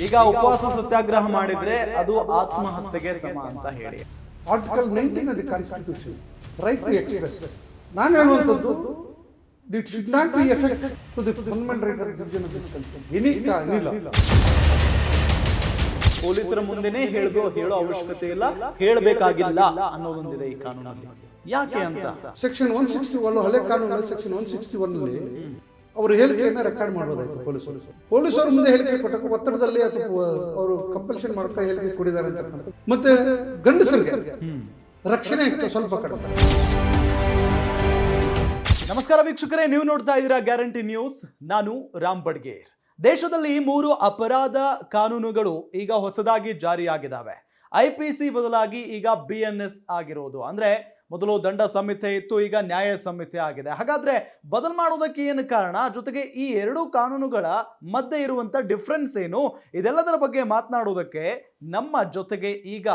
ಈಗ ಉಪವಾಸ ಸತ್ಯಾಗ್ರಹ ಮಾಡಿದ್ರೆ ಅದು ಆತ್ಮಹತ್ಯೆಗೆ ಸಮ ಅಂತ ಹೇಳಿ. Article 19 of the Constitution, right to express. ನಾನು ಹೇಳುವಂಥದ್ದು it should not be effect to the fundamental right of citizen of this country. ಏನಿಲ್ಲ ಪೊಲೀಸರ ಮುಂದೆನೇ ಹೇಳೋ ಅವಶ್ಯಕತೆ ಇಲ್ಲ, ಹೇಳಬೇಕಾಗಿಲ್ಲ ಅನ್ನೋದೊಂದಿದೆ ಈ ಕಾನೂನಲ್ಲಿ. ಯಾಕೆ ಅಂತ ಸೆಕ್ಷನ್ 161 ಹಳೆ ಕಾನೂನಲ್ಲಿ ಸೆಕ್ಷನ್ 161 ನಲ್ಲಿ ಅವರು ಹೇಳಿಕೆಯನ್ನ ರೆಕಾರ್ಡ್ ಮಾಡಬಹುದಾಯ್ತು. ಪೊಲೀಸರು ಮುಂದೆ ಹೇಳಿಕೆ ಕೊಟ್ಟಕ್ಕೆ ಒತ್ತಡದಲ್ಲಿ ಅಥವಾ ಅವರು ಕಂಪಲ್ಷನ್ ಮಾಡ್ತಾ ಹೇಳಿಕೆ ಕೊಡಿದ್ದಾರೆ ಅಂತ. ಮತ್ತೆ ಗಂಡಸರಿಗೆ ರಕ್ಷಣೆ ಸ್ವಲ್ಪ ಕಡಿಮೆ. ನಮಸ್ಕಾರ ವೀಕ್ಷಕರೇ, ನೀವು ನೋಡ್ತಾ ಇದ್ದೀರಾ ಗ್ಯಾರಂಟಿ ನ್ಯೂಸ್. ನಾನು ರಾಮ್ ಬಡ್ಗೇರ್. ದೇಶದಲ್ಲಿ 3 ಅಪರಾಧ ಕಾನೂನುಗಳು ಈಗ ಹೊಸದಾಗಿ ಜಾರಿಯಾಗಿದ್ದಾವೆ. IPC ಬದಲಾಗಿ ಈಗ BNS ಆಗಿರೋದು. ಅಂದ್ರೆ ಮೊದಲು ದಂಡ ಸಂಹಿತೆ ಇತ್ತು, ಈಗ ನ್ಯಾಯ ಸಂಹಿತೆ ಆಗಿದೆ. ಹಾಗಾದ್ರೆ ಬದಲು ಮಾಡೋದಕ್ಕೆ ಏನು ಕಾರಣ, ಜೊತೆಗೆ ಈ 2 ಕಾನೂನುಗಳ ಮಧ್ಯೆ ಇರುವಂತ ಡಿಫ್ರೆನ್ಸ್ ಏನು, ಇದೆಲ್ಲದರ ಬಗ್ಗೆ ಮಾತನಾಡೋದಕ್ಕೆ ನಮ್ಮ ಜೊತೆಗೆ ಈಗ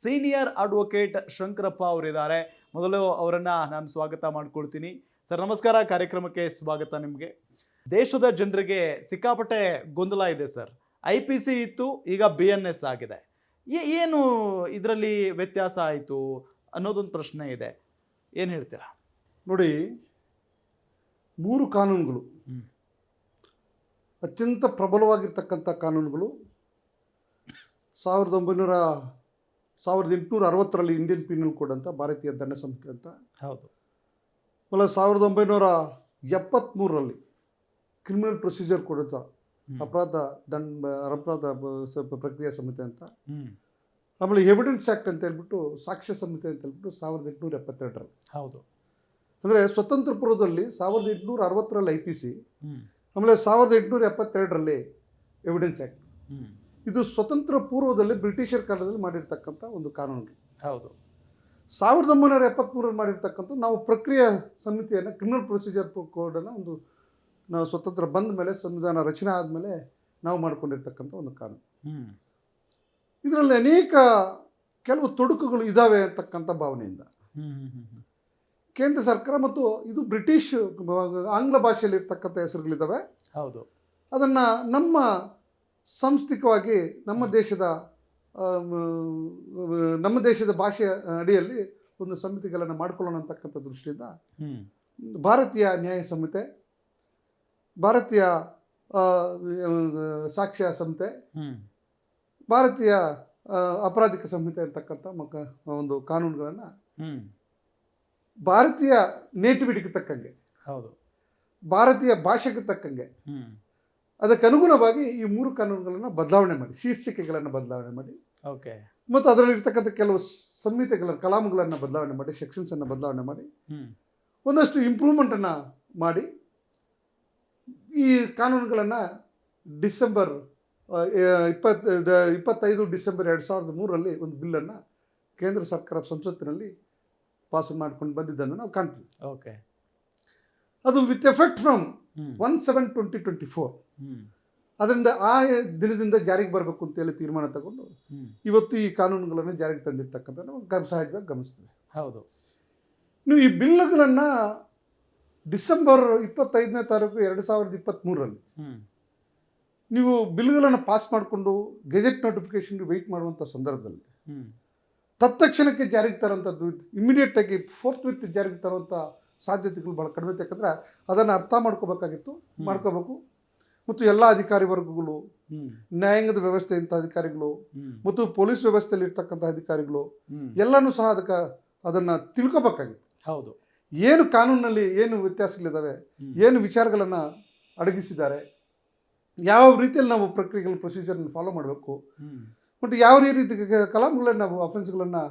ಸೀನಿಯರ್ ಅಡ್ವೊಕೇಟ್ ಶಂಕರಪ್ಪ ಅವರಿದ್ದಾರೆ. ಮೊದಲು ಅವರನ್ನ ನಾನು ಸ್ವಾಗತ ಮಾಡ್ಕೊಳ್ತೀನಿ. ಸರ್ ನಮಸ್ಕಾರ, ಕಾರ್ಯಕ್ರಮಕ್ಕೆ ಸ್ವಾಗತ ನಿಮಗೆ. ದೇಶದ ಜನರಿಗೆ ಸಿಕ್ಕಾಪಟ್ಟೆ ಗೊಂದಲ ಇದೆ ಸರ್. IPC ಇತ್ತು, ಈಗ BNS ಆಗಿದೆ. ಏನು ಇದರಲ್ಲಿ ವ್ಯತ್ಯಾಸ ಆಯಿತು ಅನ್ನೋದೊಂದು ಪ್ರಶ್ನೆ ಇದೆ. ಏನು ಹೇಳ್ತೀರಾ? ನೋಡಿ, 3 ಕಾನೂನುಗಳು ಅತ್ಯಂತ ಪ್ರಬಲವಾಗಿರ್ತಕ್ಕಂಥ ಕಾನೂನುಗಳು 1860ರಲ್ಲಿ ಇಂಡಿಯನ್ ಪೀನಲ್ ಕೋಡ್ ಅಂತ, ಭಾರತೀಯ ದಂಡ ಸಂಹಿತೆ ಅಂತ. ಹೌದು. ಆಮೇಲೆ 1973ರಲ್ಲಿ ಕ್ರಿಮಿನಲ್ ಪ್ರೊಸೀಜರ್ ಕೋಡ್ ಅಂತ, ಅಪರಾಧ ಪ್ರಕ್ರಿಯೆ ಸಂಹಿತೆ ಅಂತ. ಆಮೇಲೆ ಎವಿಡೆನ್ಸ್ ಆ್ಯಕ್ಟ್ ಅಂತ ಹೇಳ್ಬಿಟ್ಟು, ಸಾಕ್ಷ್ಯ ಸಂಹಿತೆ ಅಂತ ಹೇಳ್ಬಿಟ್ಟು 1872ರಲ್ಲಿ. ಹೌದು. ಅಂದರೆ ಸ್ವತಂತ್ರ ಪೂರ್ವದಲ್ಲಿ 1860ರಲ್ಲಿ IPC, ಆಮೇಲೆ 1872ರಲ್ಲಿ ಎವಿಡೆನ್ಸ್ ಆ್ಯಕ್ಟ್. ಇದು ಸ್ವತಂತ್ರ ಪೂರ್ವದಲ್ಲಿ ಬ್ರಿಟಿಷರ್ ಕಾಲದಲ್ಲಿ ಮಾಡಿರ್ತಕ್ಕಂಥ ಒಂದು ಕಾನೂನು. ಹೌದು. 1973ರಲ್ಲಿ ಮಾಡಿರ್ತಕ್ಕಂಥ ನಾವು ಪ್ರಕ್ರಿಯೆ ಸಮಿತಿಯನ್ನು, ಕ್ರಿಮಿನಲ್ ಪ್ರೊಸೀಜರ್ ಕೋಡನ್ನು ಒಂದು ನಾವು ಸ್ವತಂತ್ರ ಬಂದ ಮೇಲೆ, ಸಂವಿಧಾನ ರಚನೆ ಆದಮೇಲೆ ನಾವು ಮಾಡಿಕೊಂಡಿರ್ತಕ್ಕಂಥ ಒಂದು ಕಾನೂನು. ಇದರಲ್ಲಿ ಅನೇಕ ಕೆಲವು ತೊಡಕುಗಳು ಇದ್ದಾವೆ ಅಂತಕ್ಕಂಥ ಭಾವನೆಯಿಂದ ಕೇಂದ್ರ ಸರ್ಕಾರ ಮತ್ತು ಇದು ಬ್ರಿಟಿಷ್ ಆಂಗ್ಲ ಭಾಷೆಯಲ್ಲಿ ಇರ್ತಕ್ಕಂಥ ಹೆಸರುಗಳಿದ್ದಾವೆ. ಹೌದು. ಅದನ್ನು ನಮ್ಮ ಸಾಂಸ್ಥಿಕವಾಗಿ ನಮ್ಮ ದೇಶದ ಭಾಷೆಯ ಅಡಿಯಲ್ಲಿ ಒಂದು ಸಮಿತಿಗಳನ್ನು ಮಾಡಿಕೊಳ್ಳೋಣ ಅಂತಕ್ಕಂಥ ದೃಷ್ಟಿಯಿಂದ ಭಾರತೀಯ ನ್ಯಾಯ ಸಂಹಿತೆ, ಭಾರತೀಯ ಸಾಕ್ಷ್ಯ ಸಂಹಿತೆ, ಭಾರತೀಯ ಅಪರಾಧಿಕ ಸಂಹಿತೆ ಅಂತಕ್ಕಂಥ ಒಂದು ಕಾನೂನುಗಳನ್ನು ಭಾರತೀಯ ನೇಟಿವಿಟಿಗೆ ತಕ್ಕಂಗೆ, ಹೌದು, ಭಾರತೀಯ ಭಾಷೆಗೆ ತಕ್ಕಂಗೆ ಅದಕ್ಕೆ ಅನುಗುಣವಾಗಿ ಈ 3 ಕಾನೂನುಗಳನ್ನು ಬದಲಾವಣೆ ಮಾಡಿ, ಶೀರ್ಷಿಕೆಗಳನ್ನು ಬದಲಾವಣೆ ಮಾಡಿ, ಓಕೆ, ಮತ್ತು ಅದರಲ್ಲಿರ್ತಕ್ಕಂಥ ಕೆಲವು ಕಲಾಮುಗಳನ್ನು ಬದಲಾವಣೆ ಮಾಡಿ, ಸೆಕ್ಷನ್ಸನ್ನು ಬದಲಾವಣೆ ಮಾಡಿ, ಒಂದಷ್ಟು ಇಂಪ್ರೂವ್ಮೆಂಟನ್ನು ಮಾಡಿ ಈ ಕಾನೂನುಗಳನ್ನು ಡಿಸೆಂಬರ್ 25 ಡಿಸೆಂಬರ್ 2003ರಲ್ಲಿ ಒಂದು ಬಿಲ್ಲನ್ನು ಕೇಂದ್ರ ಸರ್ಕಾರ ಸಂಸತ್ತಿನಲ್ಲಿ ಪಾಸ್ ಮಾಡ್ಕೊಂಡು ಬಂದಿದ್ದನ್ನು ನಾವು ಕಾಣ್ತೀವಿ. ಓಕೆ. ಅದು ವಿತ್ ಎಫೆಕ್ಟ್ ಫ್ರಮ್ 1/7/2024. ಅದರಿಂದ ಆ ದಿನದಿಂದ ಜಾರಿಗೆ ಬರಬೇಕು ಅಂತೇಳಿ ತೀರ್ಮಾನ ತಗೊಂಡು ಇವತ್ತು ಈ ಕಾನೂನುಗಳನ್ನು ಜಾರಿಗೆ ತಂದಿರ್ತಕ್ಕಂಥ ನಾವು ಸಹಜವಾಗಿ ಗಮನಿಸ್ತೀವಿ. ಹೌದು. ನೀವು ಈ ಬಿಲ್ಗಳನ್ನು ಡಿಸೆಂಬರ್ 25ನೇ ತಾರೀಕು 2023ರಲ್ಲಿ ನೀವು ಬಿಲ್ಗಳನ್ನು ಪಾಸ್ ಮಾಡಿಕೊಂಡು ಗೆಜೆಟ್ ನೋಟಿಫಿಕೇಶನ್ಗೆ ವೆಯ್ಟ್ ಮಾಡುವಂಥ ಸಂದರ್ಭದಲ್ಲಿ ತತ್ಕ್ಷಣಕ್ಕೆ ಜಾರಿಗೆ ತರೋಂಥದ್ದು, ಇಮಿಡಿಯೇಟಾಗಿ ಫೋರ್ತ್ ಜಾರಿಗೆ ತರುವಂಥ ಸಾಧ್ಯತೆಗಳು ಭಾಳ ಕಡಿಮೆ. ಯಾಕಂದರೆ ಅದನ್ನು ಅರ್ಥ ಮಾಡ್ಕೋಬೇಕು. ಮತ್ತು ಎಲ್ಲ ಅಧಿಕಾರಿ ವರ್ಗಗಳು, ನ್ಯಾಯಾಂಗದ ವ್ಯವಸ್ಥೆಯಂಥ ಅಧಿಕಾರಿಗಳು ಮತ್ತು ಪೊಲೀಸ್ ವ್ಯವಸ್ಥೆಯಲ್ಲಿ ಇರ್ತಕ್ಕಂಥ ಅಧಿಕಾರಿಗಳು ಎಲ್ಲನೂ ಸಹ ಅದನ್ನು ತಿಳ್ಕೊಬೇಕಾಗಿತ್ತು. ಹೌದು. ಏನು ಕಾನೂನಲ್ಲಿ ಏನು ವ್ಯತ್ಯಾಸಗಳಿದ್ದಾವೆ, ಏನು ವಿಚಾರಗಳನ್ನು ಅಡಗಿಸಿದ್ದಾರೆ, ಯಾವ ರೀತಿಯಲ್ಲಿ ನಾವು ಪ್ರೊಸೀಜರ್ನ ಫಾಲೋ ಮಾಡಬೇಕು, ಮತ್ತು ಯಾವ ರೀತಿ ಕಲಾಮುಗಳನ್ನು ನಾವು ಅಫೆನ್ಸ್ಗಳನ್ನು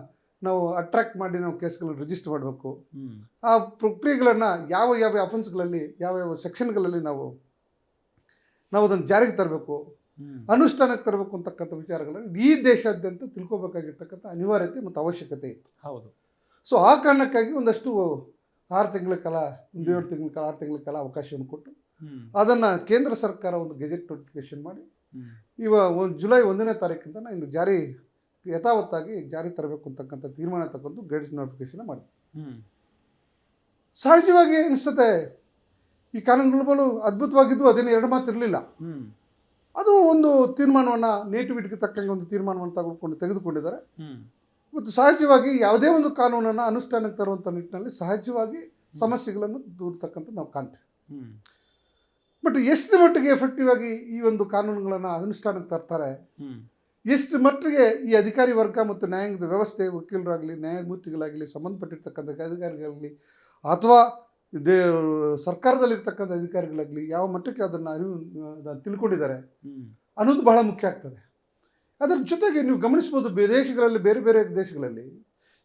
ನಾವು ಅಟ್ರಾಕ್ಟ್ ಮಾಡಿ ನಾವು ಕೇಸ್ಗಳನ್ನು ರಿಜಿಸ್ಟರ್ ಮಾಡಬೇಕು, ಆ ಪ್ರಕ್ರಿಯೆಗಳನ್ನು ಯಾವ ಅಫೆನ್ಸ್ಗಳಲ್ಲಿ ಯಾವ ಸೆಕ್ಷನ್ಗಳಲ್ಲಿ ನಾವು ಅದನ್ನು ಜಾರಿಗೆ ತರಬೇಕು, ಅನುಷ್ಠಾನಕ್ಕೆ ತರಬೇಕು ಅಂತಕ್ಕಂಥ ವಿಚಾರಗಳನ್ನು ಈ ದೇಶಾದ್ಯಂತ ತಿಳ್ಕೊಬೇಕಾಗಿರ್ತಕ್ಕಂಥ ಅನಿವಾರ್ಯತೆ ಮತ್ತು ಅವಶ್ಯಕತೆ ಇತ್ತು. ಹೌದು. ಸೊ ಆ ಕಾರಣಕ್ಕಾಗಿ ಒಂದಷ್ಟು 6 ತಿಂಗಳ ಕಾಲ, 7 ತಿಂಗಳ ಕಾಲ, 6 ತಿಂಗಳ ಕಾಲ ಅವಕಾಶವನ್ನು ಕೊಟ್ಟು ಅದನ್ನು ಕೇಂದ್ರ ಸರ್ಕಾರ ಒಂದು ಗೆಜೆಟ್ ನೋಟಿಫಿಕೇಶನ್ ಮಾಡಿ ಜುಲೈ 1ನೇ ತಾರೀಕಿಂದ ಇಂದು ಯಥಾವತ್ತಾಗಿ ಜಾರಿ ತರಬೇಕು ಅಂತಕ್ಕಂಥ ತೀರ್ಮಾನ ತಗೊಂಡು ಗೆಜೆಟ್ ನೋಟಿಫಿಕೇಶನ್ ಮಾಡಿ. ಸಹಜವಾಗಿ ಅನಿಸುತ್ತೆ ಈ ಕಾನೂನುಗಳು ಅದ್ಭುತವಾಗಿದ್ದು, ಅದೇನು ಎರಡು ಮಾತು ಇರಲಿಲ್ಲ. ಅದು ಒಂದು ತೀರ್ಮಾನವನ್ನು ನೇಟಿವಿಟಿಗೆ ತಕ್ಕಂಗೆ ಒಂದು ತೀರ್ಮಾನವನ್ನು ತೆಗೆದುಕೊಂಡಿದ್ದಾರೆ. ಮತ್ತು ಸಹಜವಾಗಿ ಯಾವುದೇ ಒಂದು ಕಾನೂನನ್ನು ಅನುಷ್ಠಾನಕ್ಕೆ ತರುವಂಥ ನಿಟ್ಟಿನಲ್ಲಿ ಸಹಜವಾಗಿ ಸಮಸ್ಯೆಗಳನ್ನು ದೂರತಕ್ಕಂಥ ನಾವು ಕಾಣ್ತೀವಿ. ಬಟ್ ಎಷ್ಟು ಮಟ್ಟಿಗೆ ಎಫೆಕ್ಟಿವ್ ಆಗಿ ಈ ಒಂದು ಕಾನೂನುಗಳನ್ನು ಅನುಷ್ಠಾನಕ್ಕೆ ತರ್ತಾರೆ, ಎಷ್ಟು ಮಟ್ಟಿಗೆ ಈ ಅಧಿಕಾರಿ ವರ್ಗ ಮತ್ತು ನ್ಯಾಯಾಂಗದ ವ್ಯವಸ್ಥೆ, ವಕೀಲರಾಗಲಿ, ನ್ಯಾಯಮೂರ್ತಿಗಳಾಗಲಿ, ಸಂಬಂಧಪಟ್ಟಿರ್ತಕ್ಕಂಥ ಅಧಿಕಾರಿಗಳಾಗಲಿ ಅಥವಾ ಸರ್ಕಾರದಲ್ಲಿರ್ತಕ್ಕಂಥ ಅಧಿಕಾರಿಗಳಾಗಲಿ ಯಾವ ಮಟ್ಟಕ್ಕೆ ಅದನ್ನು ತಿಳ್ಕೊಂಡಿದ್ದಾರೆ ಅನ್ನೋದು ಬಹಳ ಮುಖ್ಯ ಆಗ್ತದೆ. ಅದರ ಜೊತೆಗೆ ನೀವು ಗಮನಿಸ್ಬೋದು, ದೇಶಗಳಲ್ಲಿ ಬೇರೆ ಬೇರೆ ದೇಶಗಳಲ್ಲಿ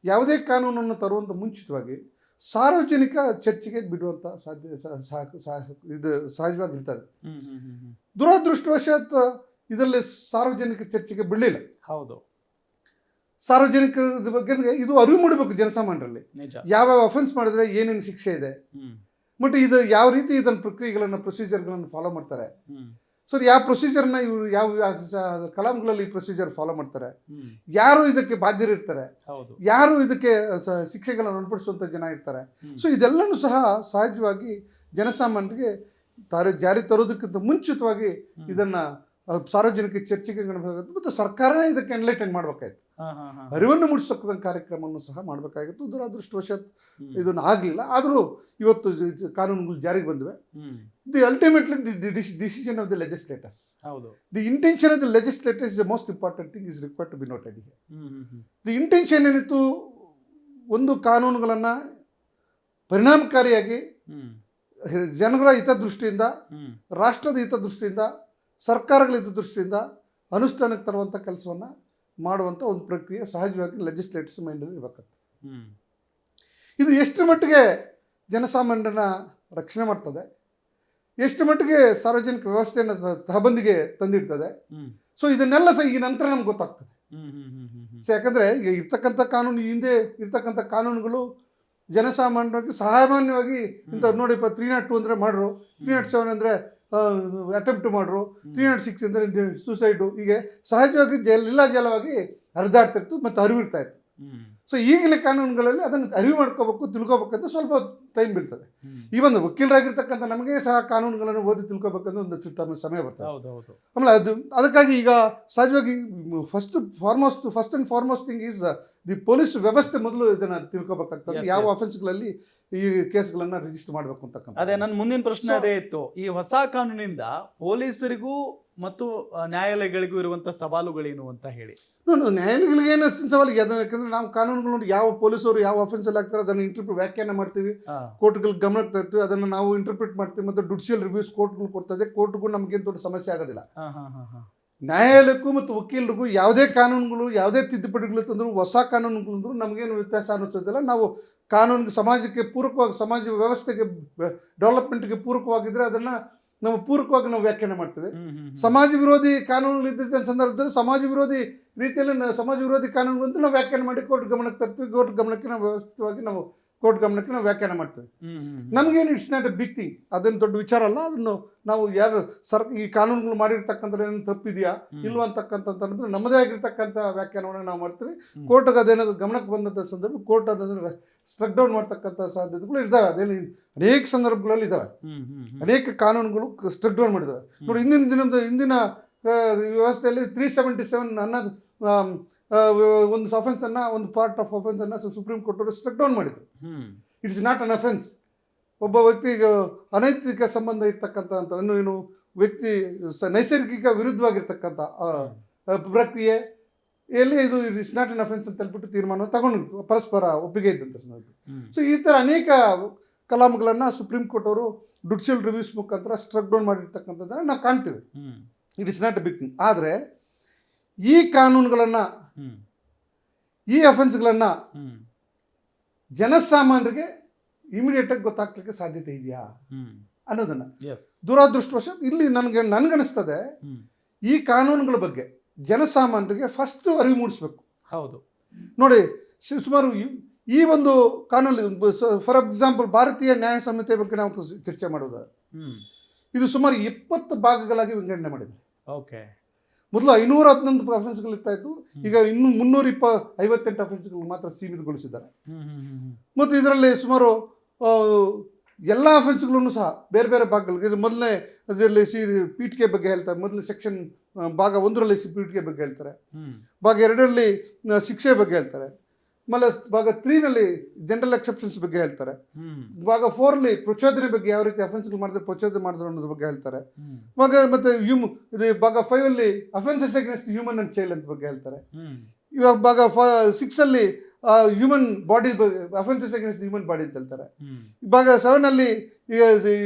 ಯಾವುದೇ ಕಾನೂನನ್ನು ತರುವಂಥ ಮುಂಚಿತವಾಗಿ ಸಾರ್ವಜನಿಕ ಚರ್ಚೆಗೆ ಬಿಡುವಂಥ ಇದು ಸಹಜವಾಗಿರ್ತದೆ. ದುರದೃಷ್ಟವಶಾತ್ ಇದರಲ್ಲಿ ಸಾರ್ವಜನಿಕ ಚರ್ಚೆಗೆ ಬಿಡಲಿಲ್ಲ. ಹೌದು, ಸಾರ್ವಜನಿಕರ ಬಗ್ಗೆ ಇದು ಅರಿವು ಮೂಡಬೇಕು ಜನಸಾಮಾನ್ಯರಲ್ಲಿ. ಯಾವ್ಯಾವ ಅಫೆನ್ಸ್ ಮಾಡಿದ್ರೆ ಏನೇನು ಶಿಕ್ಷೆ ಇದೆ, ಮತ್ತು ಇದು ಯಾವ ರೀತಿ ಇದನ್ನು ಪ್ರೊಸೀಜರ್ಗಳನ್ನು ಫಾಲೋ ಮಾಡ್ತಾರೆ. ಸೊ ಯಾವ ಪ್ರೊಸೀಜರ್ನ ಇವರು ಯಾವ ಕಲಾಂಗಳಲ್ಲಿ ಈ ಪ್ರೊಸೀಜರ್ ಫಾಲೋ ಮಾಡ್ತಾರೆ, ಯಾರು ಇದಕ್ಕೆ ಬಾಧ್ಯರಿರ್ತಾರೆ, ಯಾರು ಇದಕ್ಕೆ ಶಿಕ್ಷೆಗಳನ್ನು ಅನುಪಡಿಸುವಂಥ ಜನ ಇರ್ತಾರೆ. ಸೊ ಇದೆಲ್ಲನೂ ಸಹ ಸಹಜವಾಗಿ ಜನಸಾಮಾನ್ಯರಿಗೆ ಜಾರಿ ತರೋದಕ್ಕಿಂತ ಮುಂಚಿತವಾಗಿ ಇದನ್ನು ಸಾರ್ವಜನಿಕ ಚರ್ಚೆಗೆ ಮತ್ತು ಸರ್ಕಾರನೇ ಇದಕ್ಕೆ ಎನ್ಲೈಟನ್ ಮಾಡಬೇಕಾಯ್ತು, ಅರಿವನ್ನು ಮೂಡಿಸತಕ್ಕಂಥ ಕಾರ್ಯಕ್ರಮವನ್ನು ಸಹ ಮಾಡಬೇಕಾಗಿತ್ತು. ದುರದೃಷ್ಟವಶಾತ್ ಇದನ್ನು ಆಗಲಿಲ್ಲ. ಆದರೂ ಇವತ್ತು ಕಾನೂನುಗಳು ಜಾರಿಗೆ ಬಂದಿವೆ. The ultimately decision of the legislators, the intention of the legislators is the most important thing is required to be noted. The intention ಏನಿತ್ತು, ಒಂದು ಕಾನೂನುಗಳನ್ನು ಪರಿಣಾಮಕಾರಿಯಾಗಿ ಜನಗಳ ಹಿತದೃಷ್ಟಿಯಿಂದ, ರಾಷ್ಟ್ರದ ಹಿತದೃಷ್ಟಿಯಿಂದ, ಸರ್ಕಾರಗಳ ಹಿತದೃಷ್ಟಿಯಿಂದ ಅನುಷ್ಠಾನಕ್ಕೆ ತರುವಂಥ ಕೆಲಸವನ್ನು ಮಾಡುವಂಥ ಒಂದು ಪ್ರಕ್ರಿಯೆ ಸಹಜವಾಗಿ ಲೆಜಿಸ್ಲೇಟರ್ಸ್ ಮೈಂಡಲ್ಲಿ ಇರಬೇಕಾಗ್ತದೆ. ಇದು ಎಷ್ಟು ಮಟ್ಟಿಗೆ ಜನಸಾಮಾನ್ಯರನ್ನ ರಕ್ಷಣೆ ಮಾಡ್ತದೆ, ಎಷ್ಟು ಮಟ್ಟಿಗೆ ಸಾರ್ವಜನಿಕ ವ್ಯವಸ್ಥೆಯನ್ನು ತಹಬಂದಿಗೆ ತಂದಿಡ್ತದೆ. ಸೊ ಇದನ್ನೆಲ್ಲ ಸಹ ಈ ನಂತರ ನಮ್ಗೆ ಗೊತ್ತಾಗ್ತದೆ. ಸೊ ಯಾಕಂದರೆ ಈಗ ಇರ್ತಕ್ಕಂಥ ಕಾನೂನು, ಹಿಂದೆ ಇರ್ತಕ್ಕಂಥ ಕಾನೂನುಗಳು ಜನಸಾಮಾನ್ಯವಾಗಿ ಸಾಮಾನ್ಯವಾಗಿ ಇಂಥ ನೋಡಿ 302 ಅಂದರೆ ಮಾಡ್ರು, 307 ಅಂದರೆ ಅಟೆಂಪ್ಟ್ ಮಾಡ್ರು, 306 ಅಂದರೆ ಸೂಸೈಡು, ಹೀಗೆ ಸಹಜವಾಗಿ ಜಲವಾಗಿ ಹರಿದಾಡ್ತಿರ್ತು ಮತ್ತು ಅರಿವಿರ್ತಾ ಇತ್ತು. ಸೊ ಈಗಿನ ಕಾನೂನುಗಳಲ್ಲಿ ಅದನ್ನು ಅರಿವು ಮಾಡ್ಕೋಬೇಕು, ತಿಳ್ಕೊಬೇಕಂತ ಸ್ವಲ್ಪ ಟೈಮ್ ಬೀಳ್ತದೆ. ಈವನ್ ವಕೀಲರಾಗಿರ್ತಕ್ಕಂಥ ನಮಗೆ ಸಹ ಕಾನೂನುಗಳನ್ನು ಓದಿ ತಿಳ್ಕೊಬೇಕಂದ್ರೆ ಒಂದು ಚುಟ್ಟ ಸಮಯ ಬರ್ತದೆ. ಆಮೇಲೆ ಅದಕ್ಕಾಗಿ ಈಗ ಸಹಜವಾಗಿ first and foremost thing is the police ವ್ಯವಸ್ಥೆ ಮೊದಲು ಇದನ್ನು ತಿಳ್ಕೊಬೇಕಾಗ್ತದೆ, ಯಾವ ಅಫೆನ್ಸ್ಗಳಲ್ಲಿ ಈ ಕೇಸ್ಗಳನ್ನು ರಿಜಿಸ್ಟರ್ ಮಾಡಬೇಕು ಅಂತಕ್ಕಂಥ. ಅದೇ ನನ್ನ ಮುಂದಿನ ಪ್ರಶ್ನೆ ಅದೇ ಇತ್ತು. ಈ ಹೊಸ ಕಾನೂನಿಂದ ಪೊಲೀಸರಿಗೂ ಮತ್ತು ನ್ಯಾಯಾಲಯಗಳಿಗೂ ಇರುವಂಥ ಸವಾಲುಗಳೇನು ಅಂತ ಹೇಳಿ. ನ್ಯಾಯಾಲಯಗಳಿಗೆ ಏನು ಅಷ್ಟು ಸವಾಲಿಗೆ ಅದನ್ನು, ಯಾಕಂದರೆ ನಾವು ಕಾನೂನುಗಳು ನೋಡಿ ಯಾವ ಪೊಲೀಸರು ಯಾವ ಅಫೆನ್ಸಲ್ಲಿ ಆಗ್ತಾರೆ ಅದನ್ನು ವ್ಯಾಖ್ಯಾನ ಮಾಡ್ತೀವಿ, ಕೋರ್ಟ್ಗಳಿಗೆ ಗಮನಕ್ಕೆ ತರ್ತೀವಿ, ಅದನ್ನು ನಾವು ಇಂಟರ್ಪ್ರಿಟ್ ಮಾಡ್ತೀವಿ, ಮತ್ತು ಜುಡಿಷಿಯಲ್ ರಿವ್ಯೂಸ್ ಕೋರ್ಟ್ಗಳು ಕೊಡ್ತದೆ. ಕೋರ್ಟ್ಗೂ ನಮಗೇನು ದೊಡ್ಡ ಸಮಸ್ಯೆ ಆಗೋದಿಲ್ಲ. ನ್ಯಾಯಾಲಯಕ್ಕೂ ಮತ್ತು ವಕೀಲರಿಗೂ ಯಾವುದೇ ಕಾನೂನುಗಳು, ಯಾವುದೇ ತಿದ್ದುಪಡಿಗಳು ತಂದರೂ, ಹೊಸ ಕಾನೂನುಗಳು ತಂದರೂ ನಮಗೇನು ವ್ಯತ್ಯಾಸ ಅನ್ನಿಸೋದಿಲ್ಲ. ನಾವು ಕಾನೂನಿಗೆ ಸಮಾಜಕ್ಕೆ ಪೂರಕವಾಗಿ, ಸಮಾಜ ವ್ಯವಸ್ಥೆಗೆ ಡೆವಲಪ್ಮೆಂಟ್ಗೆ ಪೂರಕವಾಗಿದ್ದರೆ ಅದನ್ನು ನಾವು ಪೂರಕವಾಗಿ ನಾವು ವ್ಯಾಖ್ಯಾನ ಮಾಡ್ತೇವೆ. ಸಮಾಜ ವಿರೋಧಿ ಕಾನೂನುಗಳು ಇದ್ದ ಸಂದರ್ಭದಲ್ಲಿ ಸಮಾಜ ವಿರೋಧಿ ರೀತಿಯಲ್ಲಿ ಸಮಾಜ ವಿರೋಧಿ ಕಾನೂನುಗಳಂತ ನಾವು ವ್ಯಾಖ್ಯಾನ ಮಾಡಿ ಕೋರ್ಟ್ ಗಮನಕ್ಕೆ ತರ್ತೀವಿ. ಕೋರ್ಟ್ ಗಮನಕ್ಕೆ ನಾವು ವ್ಯವಸ್ಥಿತವಾಗಿ ನಾವು ಕೋರ್ಟ್ ಗಮನಕ್ಕೆ ನಾವು ವ್ಯಾಖ್ಯಾನ ಮಾಡ್ತೇವೆ. ನಮಗೇನು it's not a big thing, ಅದೇನು ದೊಡ್ಡ ವಿಚಾರ ಅಲ್ಲ. ಅದನ್ನು ನಾವು ಯಾರು ಈ ಕಾನೂನುಗಳು ಮಾಡಿರ್ತಕ್ಕಂಥ ಏನು ತಪ್ಪಿದೆಯಾ ಇಲ್ವಾ ಅಂತಕ್ಕಂಥದ್ದು ನಮ್ಮದೇ ಆಗಿರ್ತಕ್ಕಂಥ ವ್ಯಾಖ್ಯಾನವನ್ನು ನಾವು ಮಾಡ್ತೀವಿ. ಕೋರ್ಟ್ಗೆ ಅದೇನಾದ್ರು ಗಮನಕ್ಕೆ ಬಂದಂಥ ಸಂದರ್ಭ ಕೋರ್ಟ್ ಅದನ್ನು ಸ್ಟ್ರಕ್ ಡೌನ್ ಮಾಡ್ತಕ್ಕಂಥ ಸಾಧ್ಯತೆಗಳು ಇದ್ದಾವೆ. ಅದೇನು ಅನೇಕ ಸಂದರ್ಭಗಳಲ್ಲಿ ಇದ್ದಾವೆ. ಅನೇಕ ಕಾನೂನುಗಳು ಸ್ಟ್ರಕ್ ಡೌನ್ ಮಾಡಿದ್ದಾವೆ. ನೋಡಿ, ಇಂದಿನ ವ್ಯವಸ್ಥೆಯಲ್ಲಿ 377 ಅನ್ನೋದು ಒಂದು ಅಫೆನ್ಸನ್ನು, ಒಂದು ಪಾರ್ಟ್ ಆಫ್ ಅಫೆನ್ಸನ್ನು ಸುಪ್ರೀಂ ಕೋರ್ಟ್ ಅವರು ಸ್ಟ್ರಕ್ ಡೌನ್ ಮಾಡಿದರು. It's not an offence. ಒಬ್ಬ ವ್ಯಕ್ತಿಗೆ ಅನೈತಿಕ ಸಂಬಂಧ ಇರ್ತಕ್ಕಂಥ ಏನು ವ್ಯಕ್ತಿ ನೈಸರ್ಗಿಕ ವಿರುದ್ಧವಾಗಿರ್ತಕ್ಕಂಥ ಪ್ರಕ್ರಿಯೆ ಎಲ್ಲಿ ಇದು ಇಟ್ಸ್ ನಾಟ್ ಅನ್ ಅಫೆನ್ಸ್ ಅಂತ ಹೇಳ್ಬಿಟ್ಟು ತೀರ್ಮಾನ ತಗೊಂಡಿತ್ತು, ಪರಸ್ಪರ ಒಪ್ಪಿಗೆ ಇದ್ದಂಥ ಸಂದರ್ಭ. ಸೊ ಈ ಥರ ಅನೇಕ ಕಲಾಮಗಳನ್ನು ಸುಪ್ರೀಂ ಕೋರ್ಟ್ ಅವರು ಜುಡಿಷಿಯಲ್ ರಿವ್ಯೂಸ್ ಮುಖಾಂತರ ಸ್ಟ್ರಕ್ ಡೌನ್ ಮಾಡಿರ್ತಕ್ಕಂಥದ್ದನ್ನು ನಾವು ಕಾಣ್ತೀವಿ. It is not a big thing. ಆದರೆ ಈ ಕಾನೂನುಗಳನ್ನು, ಈ ಅಫೆನ್ಸ್ಗಳನ್ನು ಜನಸಾಮಾನ್ಯರಿಗೆ ಇಮಿಡಿಯೇಟಾಗಿ ಗೊತ್ತಾಗ್ಲಿಕ್ಕೆ ಸಾಧ್ಯತೆ ಇದೆಯಾ ಅನ್ನೋದನ್ನು ದುರಾದೃಷ್ಟವಶಾತ್ ಇಲ್ಲಿ ನನಗನ್ನಿಸ್ತದೆ ಈ ಕಾನೂನುಗಳ ಬಗ್ಗೆ ಜನಸಾಮಾನ್ಯರಿಗೆ ಫಸ್ಟ್ ಅರಿವು ಮೂಡಿಸ್ಬೇಕು. ಹೌದು ನೋಡಿ, ಸುಮಾರು ಈ ಒಂದು ಕಾನೂನು, ಫಾರ್ ಎಕ್ಸಾಂಪಲ್ ಭಾರತೀಯ ನ್ಯಾಯ ಸಂಹಿತೆ ಬಗ್ಗೆ ನಾವು ಚರ್ಚೆ ಮಾಡೋದು, ಇದು ಸುಮಾರು 20 ಭಾಗಗಳಾಗಿ ವಿಂಗಡಣೆ ಮಾಡಿದೆ. ಓಕೆ, ಮೊದಲು 511 ಅಫೆನ್ಸ್ಗಳು ಇರ್ತಾ ಇತ್ತು, ಈಗ ಇನ್ನು 358 ಅಫೆನ್ಸ್ಗಳು ಮಾತ್ರ ಸೀಮಿತಗೊಳಿಸಿದ್ದಾರೆ. ಮತ್ತು ಇದರಲ್ಲಿ ಸುಮಾರು ಎಲ್ಲ ಅಫೆನ್ಸ್ಗಳನ್ನು ಸಹ ಬೇರೆ ಬೇರೆ ಭಾಗಗಳಿಗೆ ಇದು ಮೊದಲನೇ ಅದರಲ್ಲಿ ಪೀಠಿಕೆ ಬಗ್ಗೆ ಹೇಳ್ತಾರೆ. ಮೊದಲು ಸೆಕ್ಷನ್ ಭಾಗ 1ರಲ್ಲಿ ಪೀಠಿಕೆ ಬಗ್ಗೆ ಹೇಳ್ತಾರೆ, ಭಾಗ 2ರಲ್ಲಿ ಶಿಕ್ಷೆ ಬಗ್ಗೆ ಹೇಳ್ತಾರೆ, ಆಮೇಲೆ ಭಾಗ 3ನಲ್ಲಿ ಜನರಲ್ ಎಕ್ಸೆಪ್ಷನ್ಸ್ ಬಗ್ಗೆ ಹೇಳ್ತಾರೆ, ಭಾಗ 4ರಲ್ಲಿ ಪ್ರಚೋದನೆ ಬಗ್ಗೆ ಯಾವ ರೀತಿ ಅಫೆನ್ಸ್ಗಳು ಮಾಡಿದ್ರೆ ಪ್ರಚೋದನೆ ಮಾಡಿದ್ರು ಅನ್ನೋದ್ರ ಬಗ್ಗೆ ಹೇಳ್ತಾರೆ, ಮತ್ತೆ ಇದು ಭಾಗ 5ಲ್ಲಿ offences against human and child ಅಂತ ಬಗ್ಗೆ ಹೇಳ್ತಾರೆ. ಇವಾಗ ಭಾಗ 6ಲ್ಲಿ human body offences against human body ಅಂತ ಹೇಳ್ತಾರೆ. ಭಾಗ 7ನಲ್ಲಿ